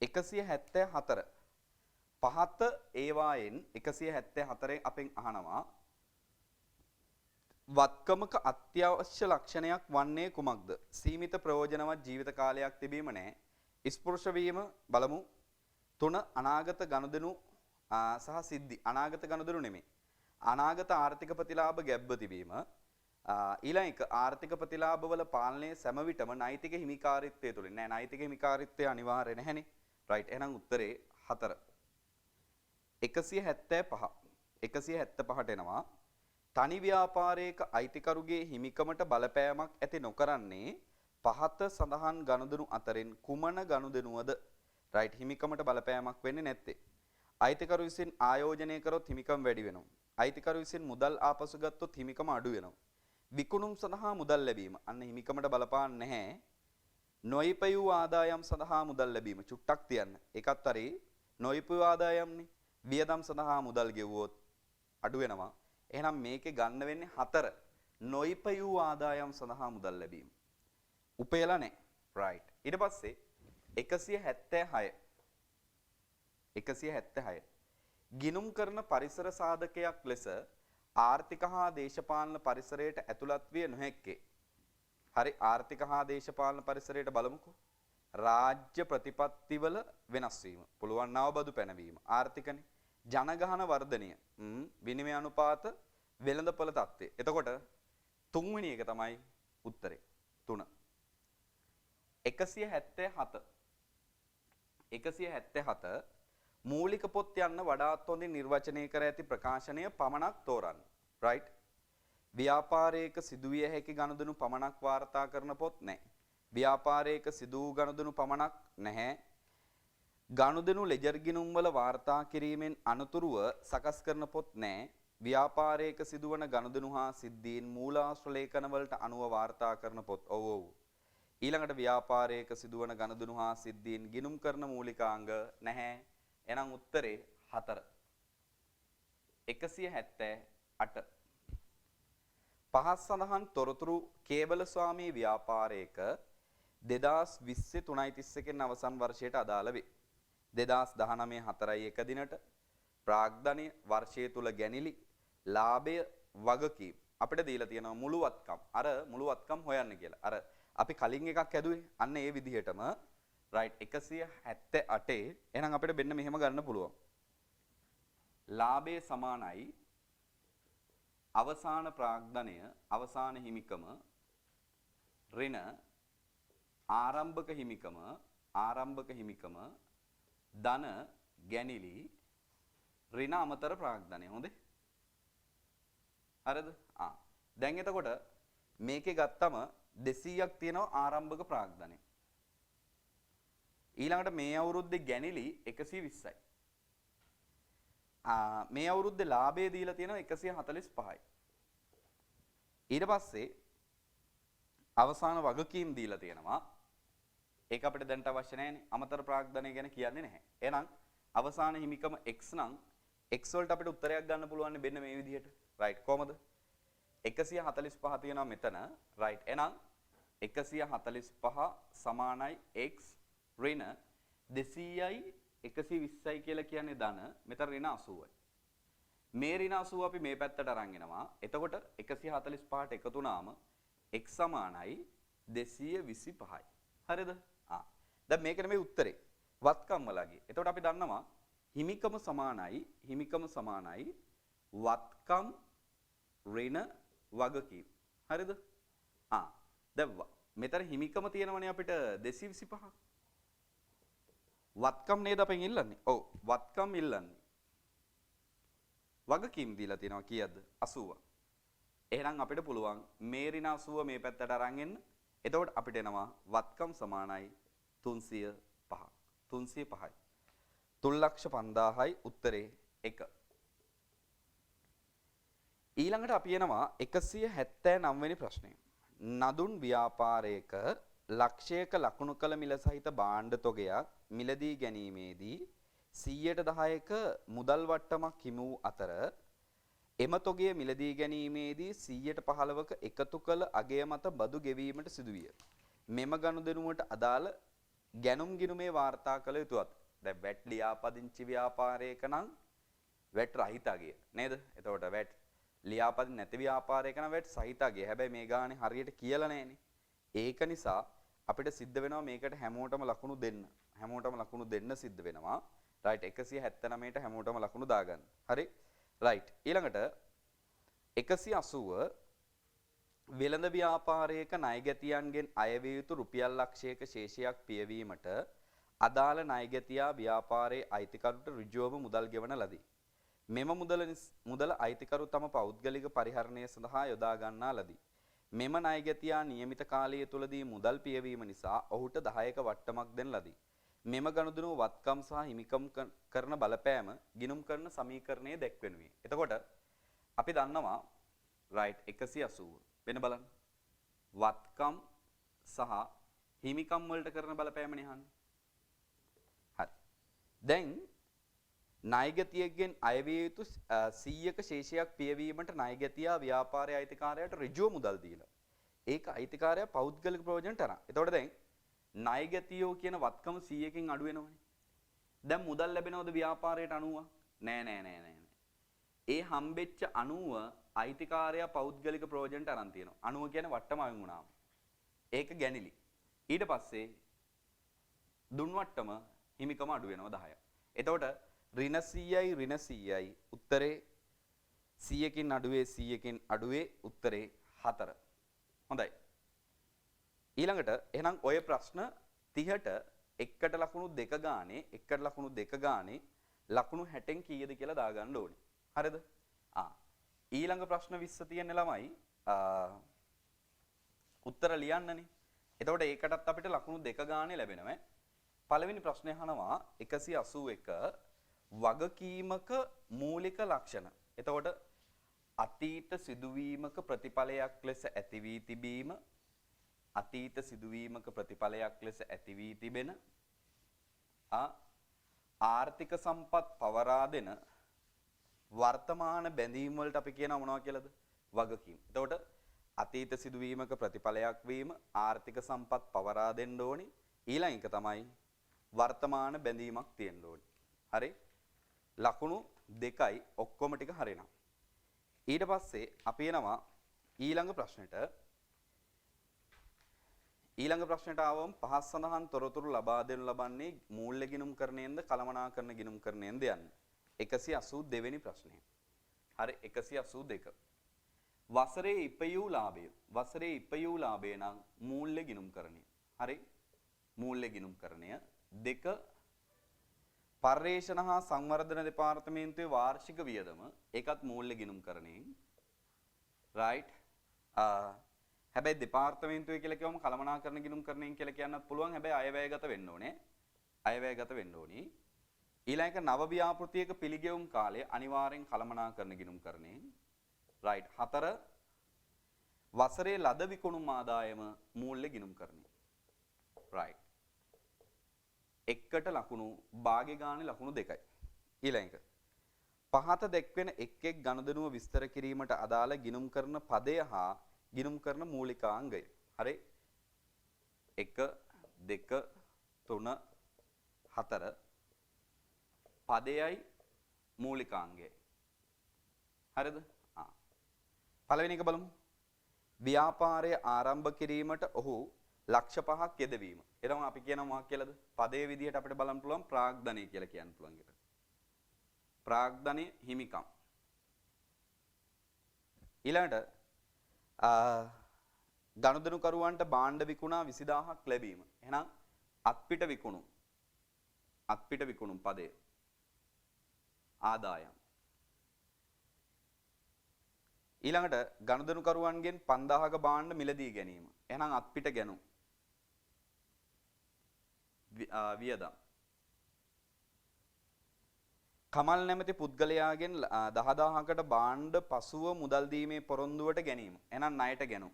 174. පහත ඒවායෙන් 174 අපෙන් අහනවා වත්කමක අත්‍යවශ්‍ය ලක්ෂණයක් වන්නේ කුමක්ද? සීමිත ප්‍රයෝජනවත් ජීවිත කාලයක් තිබීම නැහැ. ස්පෘශ වීම බලමු. 3 අනාගත ගනුදෙනු සහ සිද්ධි. අනාගත ගනුදෙනු නෙමෙයි. අනාගත ආර්ථික ප්‍රතිලාභ ගැබ්ව තිබීම. ඊළඟ එක ආර්ථික ප්‍රතිලාභවල පාලනයේ සෑම විටම නෛතික හිමිකාරීත්වය තුලින් නෑ. නෛතික හිමිකාරීත්වය අනිවාර්ය නැහැනේ. රයිට්. එහෙනම් උත්තරේ 4. 175. 175ට එනවා. තනි ව්‍යාපාරයක අයිතිකරුගේ හිමිකමට බලපෑමක් ඇති නොකරන්නේ පහත සඳහන් ගනුදෙනු අතරින් කුමන ගනුදෙනුවද? රයිට්. හිමිකමට බලපෑමක් වෙන්නේ නැත්තේ. අයිතිකරු විසින් ආයෝජනය කරොත් හිමිකම වැඩි වෙනවා. අයිතිකරු විසින් මුදල් ආපසු ගත්තොත් හිමිකම අඩු වෙනවා. විකුණුම් සඳහා මුදල් ලැබීම අන්න හිමිකමට බලපාන්නේ නැහැ. නොයිපයූ ආදායම් සඳහා මුදල් ලැබීම චුට්ටක් තියන්න. ඒකත් හරි නොයිපයූ ආදායම්නේ. වියදම් සඳහා මුදල් ගෙවුවොත් අඩු වෙනවා. එහෙනම් මේකේ ගන්න වෙන්නේ 4. නොයිපයූ ආදායම් සඳහා මුදල් ලැබීම. උපයලා නැහැ. රයිට්. ඊට පස්සේ 176 ගිනුම් කරන පරිසර සාධකයක් ලෙස ආර්ථික හා දේශපාලන පරිසරයට ඇතුළත් විය නොහැක්කේ. හරි ආර්ථික හා දේශපාලන පරිසරයට බලමුකෝ. රාජ්‍ය ප්‍රතිපත්තිවල වෙනස් වීම. පුළුවන් නවබදු පැනවීම. ආර්ථිකනේ. ජනගහන වර්ධනය. විනිමය අනුපාත වෙළඳපොළ තත්ත්වය. එතකොට තුන්වෙනි එක තමයි උත්තරේ. 3. 177 මූලික පොත් යන්න වඩාත් හොඳින් නිර්වචනය කර ඇති ප්‍රකාශනය පමණක් තෝරන්න. right? ව්‍යාපාරයක සිදුවිය හැකි ගනුදෙනු පමණක් වාර්තා කරන පොත් නැහැ. ව්‍යාපාරයක සිදු වූ ගනුදෙනු පමණක් නැහැ. ගනුදෙනු ලෙජර් ගිණුම් වල වාර්තා කිරීමෙන් අනතුරුව සකස් කරන පොත් නැහැ. ව්‍යාපාරයක සිදුවන ගනුදෙනු හා සිද්ධීන් මූලාශ්‍ර ලේඛන වලට අනුව වාර්තා කරන පොත්. ඔව්. ඊළඟට ව්‍යාපාරයක සිදුවන ගනුදෙනු හා සිද්ධීන් ගිණුම් කරන මූලිකාංග නැහැ. එහෙනම් උත්තරේ 4. 178 පහත් සඳහන් තොරතුරු කේවල ස්වාමී ව්‍යාපාරයක 2020 3:31 අවසන් වර්ෂයට අදාළ වේ. 2019 4:1 දිනට ප්‍රාග්ධනීය වර්ෂය තුල ගැනිලි ලාභය වගකීම් අපිට දීලා තියෙනවා මුළුවත්කම්. අර මුළුවත්කම් හොයන්න කියලා. අර අපි කලින් එකක් ඇදුවේ අන්න ඒ විදිහටම right 178 එහෙනම් අපිට මෙන්න මෙහෙම ගන්න පුළුවන්. ලාභයේ සමානයි අවසාන ප්‍රාග්ධනය අවසාන හිමිකම ඍණ ආරම්භක හිමිකම ධන ගැනිලි ඍණ අමතර ප්‍රාග්ධනය. හොඳේ. හරිද? දැන් එතකොට මේකේ ගත්තම 200ක් තියෙනවා ආරම්භක ප්‍රාග්ධනය. ඊළඟට මේ අවුරුද්දේ ගැනිලි 120යි. මේ අවුරුද්දේ ලාභය දීලා තියෙනවා 145යි. ඊට පස්සේ අවසාන වගකීම් දීලා තියෙනවා. ඒක අපිට දැනට අවශ්‍ය නැහැනේ. අමතර ප්‍රාග්ධනය ගැන කියන්නේ නැහැ. එහෙනම් අවසාන හිමිකම x නම් x වලට අපිට උත්තරයක් ගන්න පුළුවන් මෙන්න මේ විදිහට. right කොහමද? 145 තියෙනවා මෙතන. right එහෙනම් 145 සමානයි x ඍණ 200යි 120යි කියලා කියන්නේ ධන. මෙතන ඍණ 80යි. මේ ඍණ 80 අපි මේ පැත්තට අරන් එනවා. එතකොට 145ට එකතු වුණාම x සමානයි 225යි. හරිද? දැන් මේක නෙමෙයි උත්තරේ. වත්කම් වලගේ. එතකොට අපි දන්නවා හිමිකම සමානයි වත්කම් ඍණ වගකීම්. හරිද? දැන් මෙතන හිමිකම තියෙනවනේ අපිට 225. වත්කම් නේද අපෙන් ඉල්ලන්නේ? ඔව් වත්කම් ඉල්ලන්නේ. වගකීම් දීලා තියෙනවා කීයද? 80. එහෙනම් අපිට පුළුවන් මේ ඍණ 80 මේ පැත්තට අරන් එන්න. එතකොට අපිට එනවා වත්කම් සමානයි 305. 305යි. 3,50,000යි උත්තරේ 1. ඊළඟට අපි එනවා 179 වෙනි ප්‍රශ්නය. නදුන් ව්‍යාපාරයක ලක්ෂයක ලකුණු කළ මිල සහිත භාණ්ඩ තොගයක් මිලදී ගැනීමේදී 110ක මුදල් වට්ටමක් හිමි වූ අතර එම තොගය මිලදී ගැනීමේදී 115ක එකතු කළ අගය මත බදු ගෙවීමට සිදුවිය. මෙම ගනුදෙනුවට අදාළ ගැනුම් ගිණුමේ වාර්තා කළ යුතුවත්. දැන් වැට් ලියාපදිංචි ව්‍යාපාරයක නම් වැට් රහිත අගය නේද? එතකොට වැට් ලියාපදිංචි නැති ව්‍යාපාරයක නම් වැට් සහිත අගය. හැබැයි මේ ගානේ හරියට කියලා නැහැනේ. ඒක නිසා අපිට සිද්ධ වෙනවා මේකට හැමෝටම ලකුණු දෙන්න. සිද්ධ වෙනවා. right 179ට හැමෝටම ලකුණු දාගන්න. හරි? right. ඊළඟට 180 වෙළඳ ව්‍යාපාරයක ණයගැතියන්ගෙන් අයවිය යුතු රුපියල් ලක්ෂයක ශේෂයක් පියවීමට අදාළ ණයගැතියා ව්‍යාපාරයේ අයිතිකරුට ඍජුවම මුදල් ගෙවන ලදී. මෙම මුදල අයිතිකරු තම පෞද්ගලික පරිහරණය සඳහා යොදා ගන්නා ලදී. මෙම ණයගැතියා නියමිත කාලය තුලදී මුදල් පියවීම නිසා ඔහුට 10ක වට්ටමක් දෙන ලදී. මෙම ගනුදෙනුව වත්කම් සහ හිමිකම් කරන බලපෑම ගිණුම් කරන සමීකරණයේ දැක්වෙනුයේ. එතකොට අපි දන්නවා right 180 වෙන බලන්න. වත්කම් සහ හිමිකම් වලට කරන බලපෑමනේ අහන්නේ. හරි. දැන් ණයගැතියෙක්ගෙන් අයවිය යුතු 100ක ශේෂයක් පියවීමට ණයගැතියා ව්‍යාපාරයේ අයිතිකාරයාට ඍජුව මුදල් දීලා. ඒක අයිතිකාරයා පෞද්ගලික ප්‍රයෝජනට අරන්. එතකොට දැන් ණය ගැතියෝ කියන වත්කම 100කින් අඩු වෙනවනේ. දැන් මුදල් ලැබෙනවද ව්‍යාපාරයට 90? නෑ. ඒ හම්බෙච්ච 90 අයිතිකාරයා පෞද්ගලික ප්‍රයෝජනට අරන් තියෙනවා. 90 කියන්නේ වට්ටමෙන් වුණාම. ඒක ගැනිලි. ඊට පස්සේ දුන් වට්ටම හිමිකම අඩු වෙනවා 10ක්. එතකොට ඍණ 100යි ඍණ 100යි උත්තරේ 100කින් අඩුවේ උත්තරේ 4. හොඳයි. ඊළඟට එහෙනම් ඔය ප්‍රශ්න 30ට එකට ලකුණු 2 ගානේ ලකුණු 60න් කීයද කියලා දාගන්න ඕනේ. හරිද? ඊළඟ ප්‍රශ්න 20 තියෙන ළමයි උත්තර ලියන්නනේ. එතකොට ඒකටත් අපිට ලකුණු 2 ගානේ ලැබෙනවා. පළවෙනි ප්‍රශ්නේ අහනවා 181 වගකීමක මූලික ලක්ෂණ. එතකොට අතීත සිදුවීමක ප්‍රතිඵලයක් ලෙස ඇති වී තිබීම, අතීත සිදුවීමක ප්‍රතිඵලයක් ලෙස ඇති වී තිබෙන ආර්ථික සම්පත් පවරා දෙන වර්තමාන බැඳීම් වලට අපි කියනවා මොනවා කියලාද? වගකීම්. එතකොට අතීත සිදුවීමක ප්‍රතිඵලයක් වීම ආර්ථික සම්පත් පවරා දෙන්න ඕනි. ඊළඟ එක තමයි වර්තමාන බැඳීමක් තියෙන්න ඕනි. හරි? ලකුණු 2යි ඔක්කොම ටික හරියනවා. ඊට පස්සේ අපි එනවා ඊළඟ ප්‍රශ්නෙට ආවම පහස් සඳහන් තොරතුරු ලබා දෙනු ලබන්නේ මූල්‍ය ගිණුම්කරණයෙන්ද කළමනාකරණ ගිණුම්කරණයෙන්ද යන්න. 182 වෙනි ප්‍රශ්නය. හරි 182. වසරේ ඉපයූ ලාභය නම් මූල්‍ය ගිණුම්කරණය. හරි? මූල්‍ය ගිණුම්කරණය 2 පර්යේෂණ හා සංවර්ධන දෙපාර්තමේන්තුවේ වාර්ෂික වියදම ඒකත් මූල්‍ය ගිණුම්කරණයෙන්. right? හැබැයි දෙපාර්තමේන්තුවේ කියලා කියවම කළමනාකරණ ගිණුම්කරණයෙන් කියලා කියන්නත් පුළුවන්. හැබැයි අයවැයගත වෙන්න ඕනේ. ඊළඟ එක නව ව්‍යාපෘතියක පිළිගෙවුම් කාලය අනිවාර්යෙන් කළමනාකරණ ගිණුම්කරණයෙන්. right? 4 වසරේ ලද විකුණුම් ආදායම මූල්‍ය ගිණුම්කරණය. right? එකට ලකුණු භාග්‍ය ගානේ ලකුණු 2යි. ඊළඟ එක පහත දැක්වෙන එක් ගනුදෙනුව විස්තර කිරීමට අදාළ ගිණුම් කරන පදය හා ගිණුම් කරන මූලිකාංගය. හරි? 1 2 3 4 පදයයි මූලිකාංගයයි. හරිද? පළවෙනි එක බලමු. ව්‍යාපාරය ආරම්භ කිරීමට ඔහු ලක්ෂ 5ක් යෙදවීම. එතම අපි කියනවා මොකක් කියලාද? පදයේ විදිහට අපිට බලන්න පුළුවන් ප්‍රාග්ධනය කියලා කියන්න පුළුවන් එකට. ප්‍රාග්ධනය හිමිකම්. ඊළඟට ගනුදෙනුකරුවන්ට භාණ්ඩ විකුණා 20000ක් ලැබීම. එහෙනම් අත්පිට විකුණුම් පදය. ආදායම්. ඊළඟට ගනුදෙනුකරුවන්ගෙන් 5000ක භාණ්ඩ මිලදී ගැනීම. එහෙනම් අත්පිට ගැනුම්. වියදම්. කමල් නැමැති පුද්ගලයාගෙන් 10000කට භාණ්ඩ පසුව මුදල් දීමේ පොරොන්දුවට ගැනීම. එහෙනම් ණයට ගැනුම්.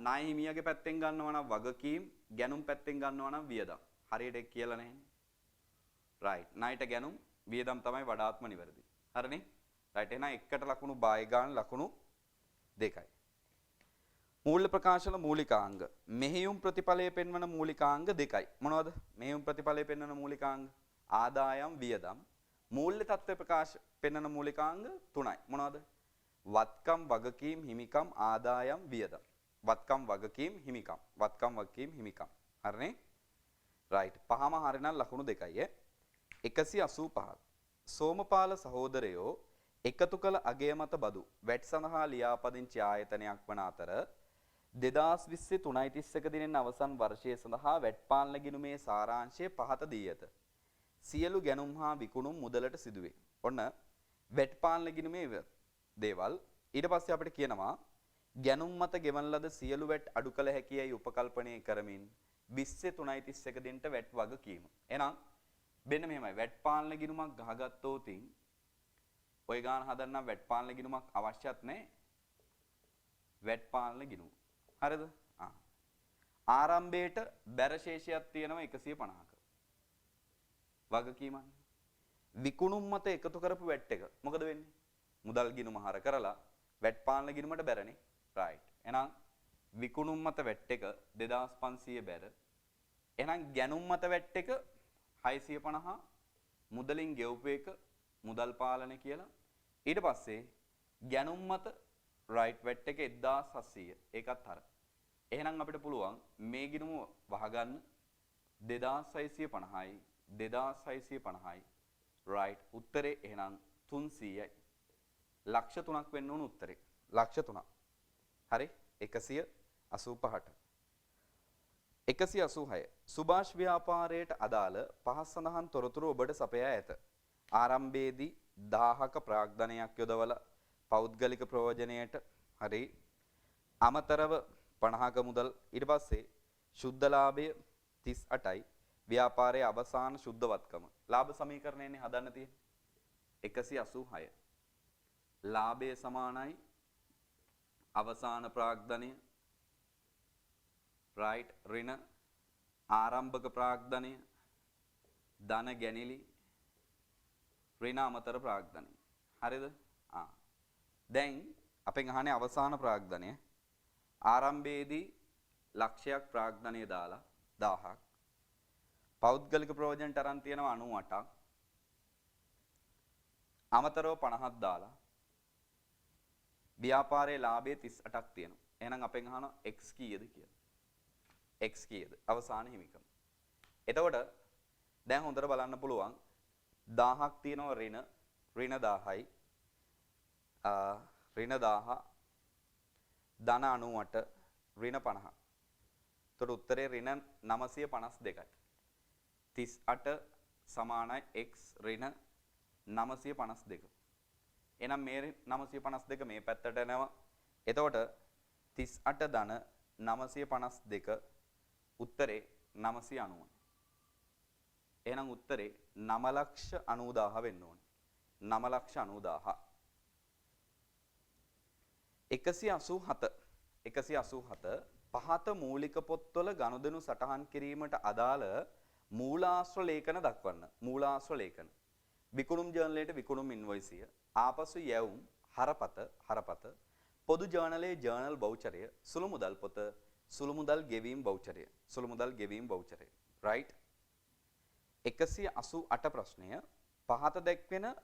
ණය හිමියාගේ පැත්තෙන් ගන්නවා නම් වගකීම්, ගැනුම් පැත්තෙන් ගන්නවා නම් වියදම්. හරියට ඒක කියලා නැහැ. right. ණයට ගැනුම්, වියදම් තමයි වඩාත්ම නිවැරදි. හරිනේ? right. එහෙනම් එකට ලකුණු භාග්‍ය ගාන ලකුණු 2යි. මූල්‍ය ප්‍රකාශන මූලිකාංග. මෙහෙයුම් ප්‍රතිඵලයේ පෙන්වන මූලිකාංග 2යි. මොනවද? මෙහෙයුම් ප්‍රතිඵලයේ පෙන්වන මූලිකාංග ආදායම් වියදම්. මූල්‍ය තත්ත්ව ප්‍රකාශ පෙන්වන මූලිකාංග 3යි. මොනවද? වත්කම් වගකීම් හිමිකම් ආදායම් වියදම්. වත්කම් වගකීම් හිමිකම්. හරිනේ? right. පහම හරිනම් ලකුණු 2යි. 185. සෝමපාල සහෝදරයෝ එකතු කළ අගය මත බදු වැට් සඳහා ලියාපදිංචි ආයතනයක් වන අතර 2020 3.31 දිනෙන් අවසන් වර්ෂය සඳහා වැට් පාලන ගිණුමේ සාරාංශය පහත දී ඇත. සියලු ගැනුම් හා විකුණුම් මුදලට සිදුවේ. ඔන්න වැට් පාලන ගිණුමේ දේවල්. ඊට පස්සේ අපිට කියනවා ගැනුම් මත ගෙවන ලද සියලු වැට් අඩු කළ හැකියයි උපකල්පනය කරමින් 20 3.31 දිනට වැට් වගකීම. එහෙනම් මෙන්න මෙහෙමයි වැට් පාලන ගිණුමක් ගහගත්තොත් ඔය ගාන හදන්න වැට් පාලන ගිණුමක් අවශ්‍යත් නැහැ. වැට් පාලන ගිණුම. හරිද? ආරම්භයේට බැර ශේෂයක් තියෙනවා 150ක. වගකීමක්. විකුණුම් මත එකතු කරපු වැට් එක මොකද වෙන්නේ? මුදල් ගිණුම හර කරලා වැට් පාලන ගිණුමට බැරනේ. right. එහෙනම් විකුණුම් මත වැට් එක 2500 බැර. එහෙනම් ගැනුම් මත වැට් එක 650 මුදලින් ගෙවපු එක මුදල් පාලනය කියලා. ඊට පස්සේ ගැනුම් මත රයිට් වැට් එක 1700 ඒකත් හර. එහෙනම් අපිට පුළුවන් මේ ගිණුම වහගන්න 2650යි 2650යි රයිට් උත්තරේ එහෙනම් 300යි. ලක්ෂ 3ක් වෙන්න ඕන උත්තරේ. ලක්ෂ 3ක්. හරි 185ට. 186 සුභාෂ් ව්‍යාපාරයට අදාළ පහත් සඳහන් තොරතුරු ඔබට සපයා ඇත. ආරම්භයේදී 1000ක ප්‍රාග්ධනයක් යොදවලා පෞද්ගලික ප්‍රයෝජනයට හරි අමතරව 50ක මුදල් ඊට පස්සේ ශුද්ධ ලාභය 38යි ව්‍යාපාරයේ අවසාන ශුද්ධවත්කම ලාභ සමීකරණයනේ හදන්න තියෙන්නේ 186 ලාභය සමානයි අවසාන ප්‍රාග්ධනය right ඍණ ආරම්භක ප්‍රාග්ධනය ධන ගැනිලි ඍණ අමතර ප්‍රාග්ධනය හරිද දැන් අපෙන් අහන්නේ අවසාන ප්‍රාග්ධනය ආරම්භයේදී ලක්ෂයක් ප්‍රාග්ධනය දාලා 1000ක් පෞද්ගලික ප්‍රයෝජනට අරන් තියෙනවා 98ක් අමතරව 50ක් දාලා ව්‍යාපාරයේ ලාභය 38ක් තියෙනවා. එහෙනම් අපෙන් අහනවා x කීයද කියලා. x කීයද? අවසාන හිමිකම. එතකොට දැන් හොඳට බලන්න පුළුවන් 1000ක් තියෙනවා ඍණ 1000යි ඍණ 1000 ධන 98 ඍණ 50. එතකොට උත්තරේ ඍණ 952යි. 38 සමානයි x ඍණ 952. එහෙනම් මේ 952 මේ පැත්තට එනවා. එතකොට 38 ධන 952 උත්තරේ 990. එහෙනම් උත්තරේ 9,90,000 වෙන්න ඕනේ. 9,90,000. 187 පහත මූලික පොත්වල ගනුදෙනු සටහන් කිරීමට අදාළ මූලාශ්‍ර ලේඛන දක්වන්න. මූලාශ්‍ර ලේඛන. විකුණුම් ජර්නලයට විකුණුම් ඉන්වොයිසිය, ආපසු යැවුම් හරපත, පොදු ජර්නලයේ ජර්නල් වවුචරය, සුළු මුදල් පොත, සුළු මුදල් ගෙවීම් වවුචරය. right 188 ප්‍රශ්නය පහත දැක්වෙන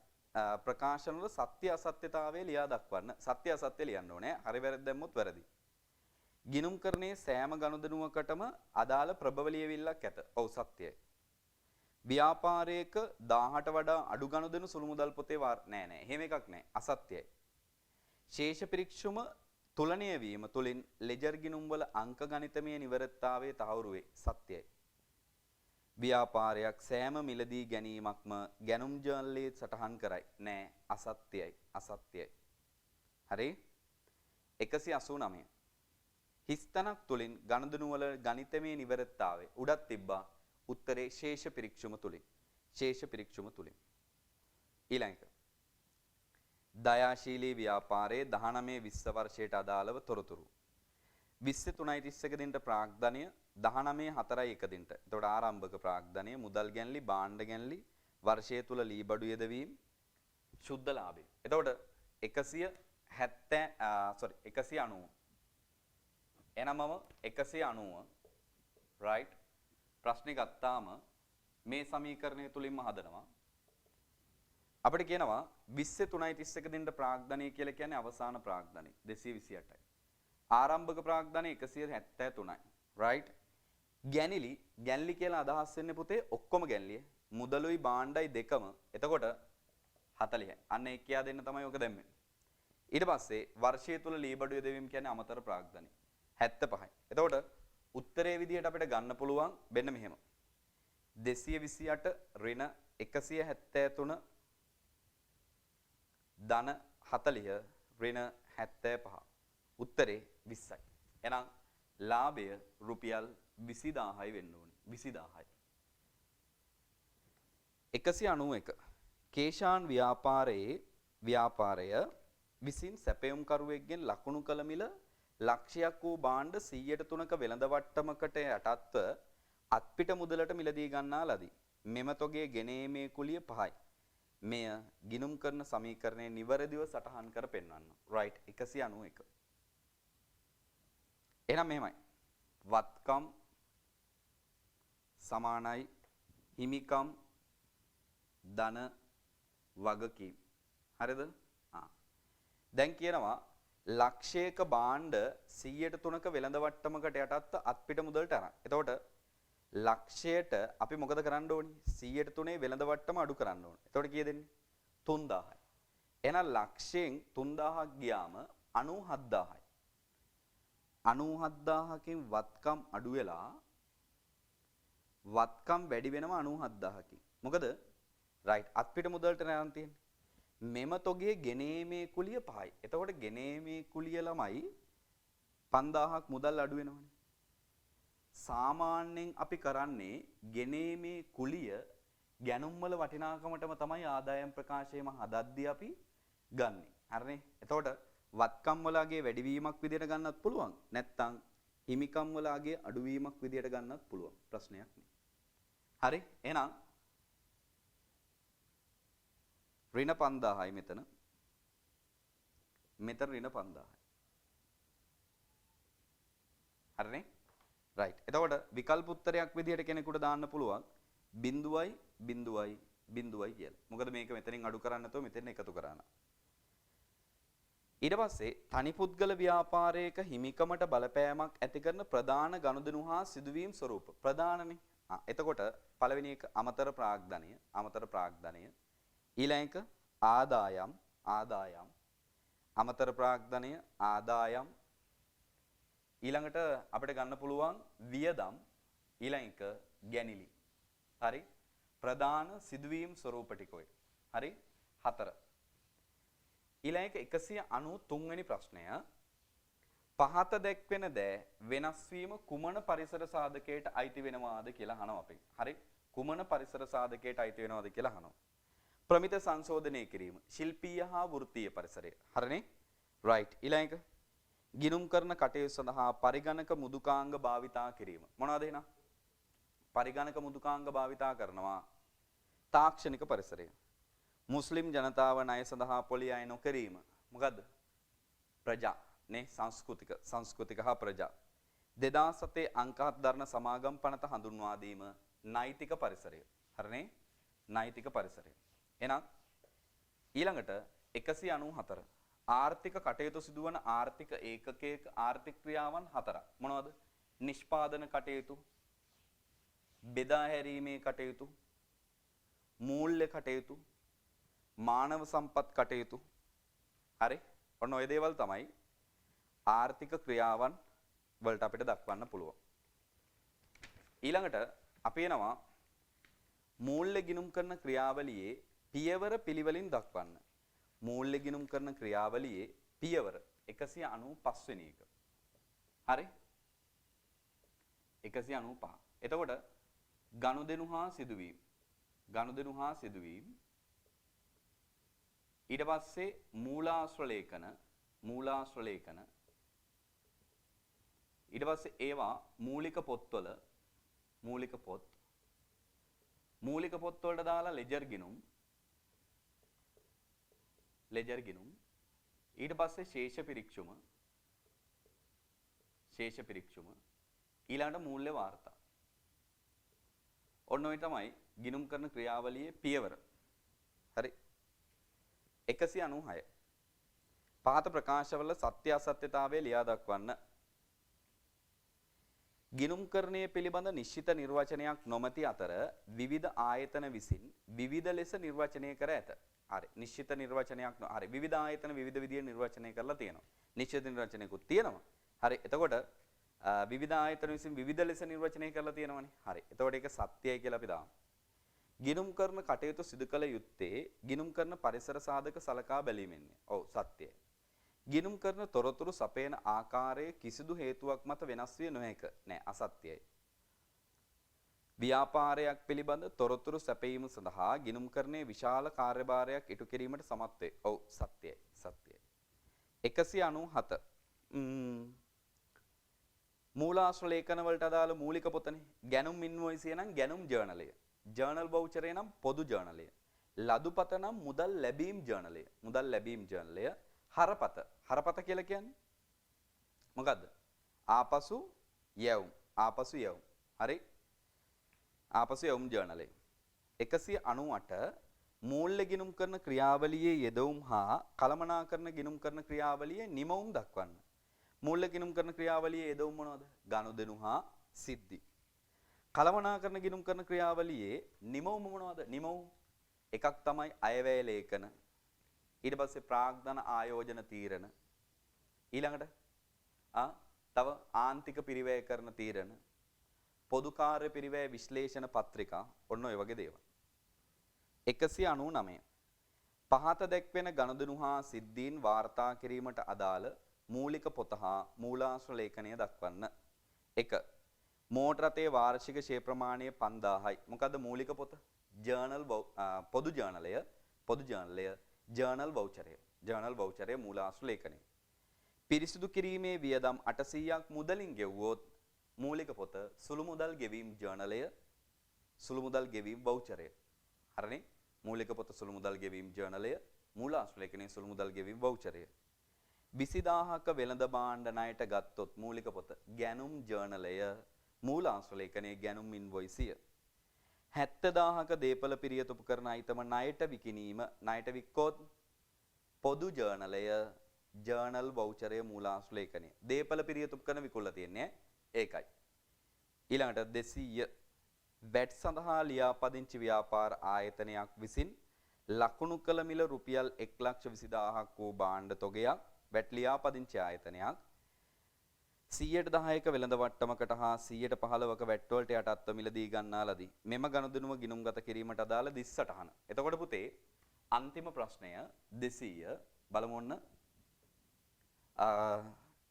ප්‍රකාශන වල සත්‍ය අසත්‍යතාවය ලියා දක්වන්න. සත්‍ය අසත්‍ය ලියන්න ඕනේ. හරි වැරදි දැම්මොත් වැරදි. ගිණුම් කරන්නේ සෑම ගනුදෙනුවකටම අදාළ ප්‍රබවලියවිල්ලක් ඇත. ඔව් සත්‍යයි. ව්‍යාපාරයක 1000ට වඩා අඩු ගනුදෙනු සුළු මුදල් පොතේ නෑ. එහෙම එකක් නෑ. අසත්‍යයි. ශේෂ පිරික්සුම තුලණය වීම තුලින් ලෙජර් ගිණුම් වල අංක ගණිතමය නිවරත්තාවයේ තහවුරු වේ. සත්‍යයි. ව්‍යාපාරයක් සෑම මිලදී ගැනීමක්ම ගැනුම් ජර්නලයේ සටහන් කරයි. නෑ. අසත්‍යයි. හරි? 189 හිස්තනක් තුලින් ගනුදෙනු වල ගණිතමය නිවරත්තාවය උඩත් තිබ්බා. උත්තරේ ශේෂ පිරික්සුම තුලින්. ඊළඟ දයාශීලී ව්‍යාපාරයේ 19-20 වර්ෂයට අදාළව තොරතුරු 23.31 දිනට ප්‍රාග්ධනය 19.4.1 දිනට. එතකොට ආරම්භක ප්‍රාග්ධනය මුදල් ගැන්ලි භාණ්ඩ ගැන්ලි වර්ෂය තුල ලී බඩු යෙදවීම ශුද්ධ ලාභය. එතකොට 190 එනමම 190 right ප්‍රශ්නේ ගත්තාම මේ සමීකරණය තුලින්ම හදනවා. අපිට කියනවා 23.31 දිනට ප්‍රාග්ධනය කියලා කියන්නේ අවසාන ප්‍රාග්ධනය 228යි. ආරම්භක ප්‍රාග්ධනය 173යි. right ගැන්ලි කියලා අදහස් වෙන්නේ පුතේ ඔක්කොම ගැන්ලිය. මුදලුයි භාණ්ඩයි දෙකම. එතකොට 40යි. අන්න ඒක කියා දෙන්න තමයි ඔක දැම්මේ. ඊට පස්සේ වර්ෂය තුල ලී බඩු යෙදවීම කියන්නේ අමතර ප්‍රාග්ධනය 75යි. එතකොට උත්තරේ විදිහට අපිට ගන්න පුළුවන් මෙන්න මෙහෙම. 228 ඍණ 173 ධන 40 ඍණ 75. උත්තරේ 20යි. එහෙනම් ලාභය රුපියල් 20000යි වෙන්න ඕනේ. 20000යි. 191 කේෂාන් ව්‍යාපාරය විසින් සැපයුම් කරුවෙක්ගෙන් ලකුණු කළ මිල ලක්ෂයක් වූ භාණ්ඩ 103ක වෙළඳ වට්ටමකට යටත්ව අත්පිට මුදලට මිලදී ගන්නා ලදී. මෙම තොගේ ගෙනීමේ කුලිය 5යි. මෙය ගිණුම් කරන සමීකරණය නිවැරදිව සටහන් කර පෙන්වන්න. right 191. එහෙනම් මෙහෙමයි. වත්කම් සමානයි හිමිකම් ධන වගකීම්. හරිද? දැන් කියනවා ලක්ෂයක භාණ්ඩ 103ක වෙළඳ වට්ටමකට යටත් අත්පිට මුදලට අරන්. එතකොට ලක්ෂයට අපි මොකද කරන්න ඕනේ? 103 වෙළඳ වට්ටම අඩු කරන්න ඕනේ. එතකොට කීයද දෙන්නේ? 3000යි. එහෙනම් ලක්ෂයෙන් 3000ක් ගියාම 97000යි. 97000කින් වත්කම් අඩු වෙලා වත්කම් වැඩි වෙනවා 97000කින්. මොකද? රයිට් අත්පිට මුදලට නෑනම් තියෙන්නේ. මෙම තොගේ ගෙනීමේ කුලිය 5යි. එතකොට ගෙනීමේ කුලිය ළමයි 5000ක් මුදල් අඩු වෙනවනේ. සාමාන්‍යයෙන් අපි කරන්නේ ගෙනීමේ කුලිය ගැනුම් වල වටිනාකමටම තමයි ආදායම් ප්‍රකාශයම හදද්දී අපි ගන්නෙ. හරිනේ? එතකොට වත්කම් වලගේ වැඩිවීමක් විදියට ගන්නත් පුළුවන්. නැත්නම් හිමිකම් වලගේ අඩුවීමක් විදියට ගන්නත් පුළුවන්. ප්‍රශ්නයක් නෑ. හරි? එහෙනම් ඍණ 5000යි මෙතන. මෙතන ඍණ 5000යි. හරිනේ? රයිට්. එතකොට විකල්ප උත්තරයක් විදිහට කෙනෙකුට දාන්න පුළුවන් 0යි 0යි 0යි කියලා. මොකද මේක මෙතනින් අඩු කරන්න නැතුව මෙතෙන් එකතු කරාන. ඊට පස්සේ තනි පුද්ගල ව්‍යාපාරයක හිමිකමට බලපෑමක් ඇති කරන ප්‍රධාන ගනුදෙනු හා සිදුවීම් ස්වරූප. ප්‍රධානනේ. එතකොට පළවෙනි එක අමතර ප්‍රාග්ධනය. ඊළඟ එක ආදායම් අමතර ප්‍රාග්ධනය ආදායම්. ඊළඟට අපිට ගන්න පුළුවන් වියදම්. ඊළඟ එක ගැනිලි. හරි? ප්‍රධාන සිදුවීම් ස්වරූප ටික ඔය. හරි? 4. ඊළඟ එක 193 වෙනි ප්‍රශ්නය. පහත දැක්වෙන දෑ වෙනස් වීම කුමන පරිසර සාධකයට අයිති වෙනවාද කියලා අහනවා අපි. හරි? කුමන පරිසර සාධකයට අයිති වෙනවද කියලා අහනවා. ප්‍රමිත සංශෝධනය කිරීම. ශිල්පීය හා වෘත්තීය පරිසරය. හරිනේ? රයිට්. ඊළඟ එක ගිණුම් කරන කටයුතු සඳහා පරිගණක මුදුකාංග භාවිතා කිරීම. මොනවද එහෙනම්? පරිගණක මුදුකාංග භාවිතා කරනවා. තාක්ෂණික පරිසරය. මුස්ලිම් ජනතාව ණය සඳහා පොලි අය නොකිරීම. මොකද්ද? ප්‍රජා නේ සංස්කෘතික හා ප්‍රජා. 2007 අංක 7 දරන සමාගම් පනත හඳුන්වා දීම නෛතික පරිසරය. හරිනේ? නෛතික පරිසරය. එහෙනම් ඊළඟට 194 ආර්ථික කටයුතු සිදුවන ආර්ථික ඒකකයක ආර්ථික ක්‍රියාවන් 4ක්. මොනවද? නිෂ්පාදන කටයුතු, බෙදා හැරීමේ කටයුතු, මූල්‍ය කටයුතු, මානව සම්පත් කටයුතු. හරි? ඔන්න ඔය දේවල් තමයි ආර්ථික ක්‍රියාවන් වලට අපිට දක්වන්න පුළුවන්. ඊළඟට අපි එනවා මූල්‍ය ගිණුම් කරන ක්‍රියාවලියේ පියවර පිළිවෙලින් දක්වන්න. මූල්‍ය ගිණුම් කරන ක්‍රියාවලියේ පියවර 195 වෙනි එක. හරි? 195. එතකොට ගනුදෙනු හා සිදුවීම්. ඊට පස්සේ මූලාශ්‍ර ලේඛන. ඊට පස්සේ ඒවා මූලික පොත්වල මූලික පොත් වලට දාලා ලෙජර් ගිණුම්. ඊට පස්සේ ශේෂ පිරික්සුම. ඊළඟට මූල්‍ය වාර්තා. ඔන්න ඔය තමයි ගිණුම් කරන ක්‍රියාවලියේ පියවර. හරි? 196. පහත ප්‍රකාශවල සත්‍ය අසත්‍යතාවය ලියා දක්වන්න. ගිණුම්කරණය පිළිබඳ නිශ්චිත නිර්වචනයක් නොමැති අතර විවිධ ආයතන විසින් විවිධ ලෙස නිර්වචනය කර ඇත. හරි. නිශ්චිත නිර්වචනයක් හරි. විවිධ ආයතන විවිධ විදිහට නිර්වචනය කරලා තියෙනවා. නිශ්චිත නිර්වචනයකුත් තියෙනවා. හරි. එතකොට විවිධ ආයතන විසින් විවිධ ලෙස නිර්වචනය කරලා තියෙනවානේ. හරි. එතකොට ඒක සත්‍යයි කියලා අපි දාමු. ගිණුම් කරන කටයුතු සිදු කළ යුත්තේ ගිණුම් කරන පරිසර සාධක සලකා බැලීමෙන්නේ. ඔව් සත්‍යයි. ගිණුම් කරන තොරතුරු සපයන ආකාරයේ කිසිදු හේතුවක් මත වෙනස් විය නොහැක. නෑ අසත්‍යයි. ව්‍යාපාරයක් පිළිබඳ තොරතුරු සැපයීම සඳහා ගිණුම්කරණයේ විශාල කාර්යභාරයක් ඉටු කිරීමට සමත් වේ. ඔව් සත්‍යයි. 197. මූලාශ්‍ර ලේඛන වලට අදාළ මූලික පොතනේ. ගැනුම් ඉන්වොයිස් නම් ගැනුම් ජර්නලය. ජර්නල් වවුචරය නම් පොදු ජර්නලය. ලදුපත නම් මුදල් ලැබීම් ජර්නලය. හරපත කියලා කියන්නේ මොකද්ද? ආපසු යැවුම්. ආපසු යැවුම්. හරි? ආපසු යැවුම් ජර්නලේ. 198 මූල්‍ය ගිණුම් කරන ක්‍රියාවලියේ යෙදවුම් හා කළමනාකරණ ගිණුම් කරන ක්‍රියාවලියේ නිමවුම් දක්වන්න. මූල්‍ය ගිණුම් කරන ක්‍රියාවලියේ යෙදවුම් මොනවද? ගනුදෙනු හා සිද්ධි. කළමනාකරණ ගිණුම් කරන ක්‍රියාවලියේ නිමවුම මොනවද? නිමවුම් එකක් තමයි අයවැය ලේඛන. ඊට පස්සේ ප්‍රාග්ධන ආයෝජන තීරණ. ඊළඟට තව ආන්තික පිරිවැය කරන තීරණ. පොදු කාර්ය පිරිවැය විශ්ලේෂණ පත්‍රිකා. ඔන්න ඔය වගේ දේවල්. 199 පහත දැක්වෙන ගනුදෙනු හා සිද්ධීන් වාර්තා කිරීමට අදාළ මූලික පොත හා මූලාශ්‍ර ලේඛනය දක්වන්න. 1. මෝටර රථයේ වාර්ෂික ෂේ ප්‍රමාණය 5000යි. මොකද්ද මූලික පොත? ජර්නල් පොදු ජර්නලය ජර්නල් වවුචරය. ජර්නල් වවුචරය මූලාශ්‍ර ලේඛනය. පිරිසිදු කිරීමේ වියදම් 800ක් මුදලින් ගෙවුවොත් මූලික පොත සුළු මුදල් ගෙවීම් ජර්නලය සුළු මුදල් ගෙවීම් වවුචරය. හරිනේ? මූලික පොත සුළු මුදල් ගෙවීම් ජර්නලය මූලාශ්‍ර ලේඛනයේ සුළු මුදල් ගෙවීම් වවුචරය. 20000ක වෙළඳ භාණ්ඩ ණයට ගත්තොත් මූලික පොත ගැනුම් ජර්නලය මූලාශ්‍ර ලේඛනයේ ගැනුම් ඉන්වොයිසිය. 70000ක දේපල පිරියත උපකරණ අයිතම ණයට විකිණීම ණයට වික්කොත් පොදු ජර්නලය ජර්නල් වවුචරය මූලාශ්‍ර ලේඛනය. දේපල පිරියත උපකරණ විකුණලා තියන්නේ ඒකයි. ඊළඟට 200 වැට් සඳහා ලියාපදිංචි ව්‍යාපාර ආයතනයක් විසින් ලකුණු කළ මිල රුපියල් 1,20,000ක් වූ භාණ්ඩ තොගයක් වැට් ලියාපදිංචි ආයතනයක් 110ක වෙළඳ වට්ටමකට හා 115ක වැට් වලට යටත්ව මිලදී ගන්නා ලදී. මෙම ගනුදෙනුව ගිණුම්ගත කිරීමට අදාළ දිස් සටහන. එතකොට පුතේ අන්තිම ප්‍රශ්නය 200 බලමු ඔන්න.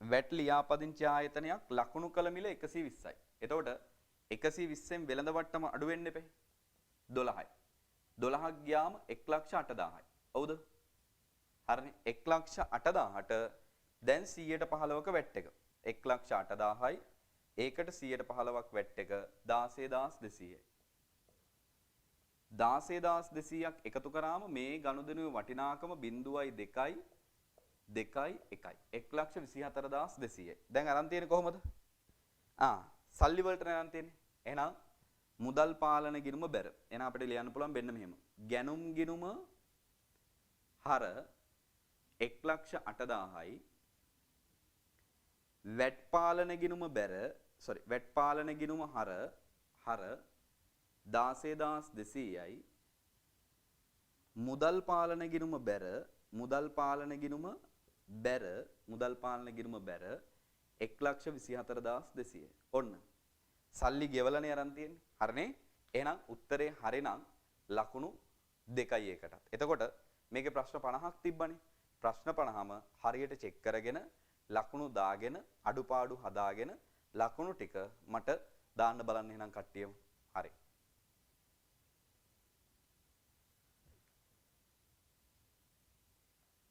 වැට් ලියාපදිංචි ආයතනයක් ලකුණු කළ මිල 120යි. එතකොට 120න් වෙළඳ වට්ටම අඩු වෙන්න එපේ. 12යි. 12ක් ගියාම 1,08,000යි. හවුද? හරිනේ. 1,08,000ට දැන් 115ක වැට් එක. 1,08,000යි. ඒකට 115ක් වැට් එක 16,200යි. 16,200ක් එකතු කරාම මේ ගනුදෙනුවේ වටිනාකම 0.2යි 2යි 1යි. 1,24,200යි. දැන් අරන් තියෙන්නේ කොහොමද? සල්ලි වලට අරන් තියෙන්නේ. එහෙනම් මුදල් පාලන ගිණුම බැර. එහෙනම් අපිට ලියන්න පුළුවන් මෙන්න මෙහෙම. ගැනුම් ගිණුම හර 1,08,000යි වැට් පාලන ගිණුම බැර වැට් පාලන ගිණුම හර 16,200යි මුදල් පාලන ගිණුම බැර 1,24,200යි. ඔන්න සල්ලි ගෙවලනේ අරන් තියෙන්නේ. හරිනේ? එහෙනම් උත්තරේ හරිනම් ලකුණු 2යි එකටත්. එතකොට මේකේ ප්‍රශ්න 50ක් තිබ්බනේ. ප්‍රශ්න 50ම හරියට චෙක් කරගෙන ලකුණු දාගෙන අඩුපාඩු හදාගෙන ලකුණු ටික මට දාන්න බලන්න එහෙනම් කට්ටියම. හරි.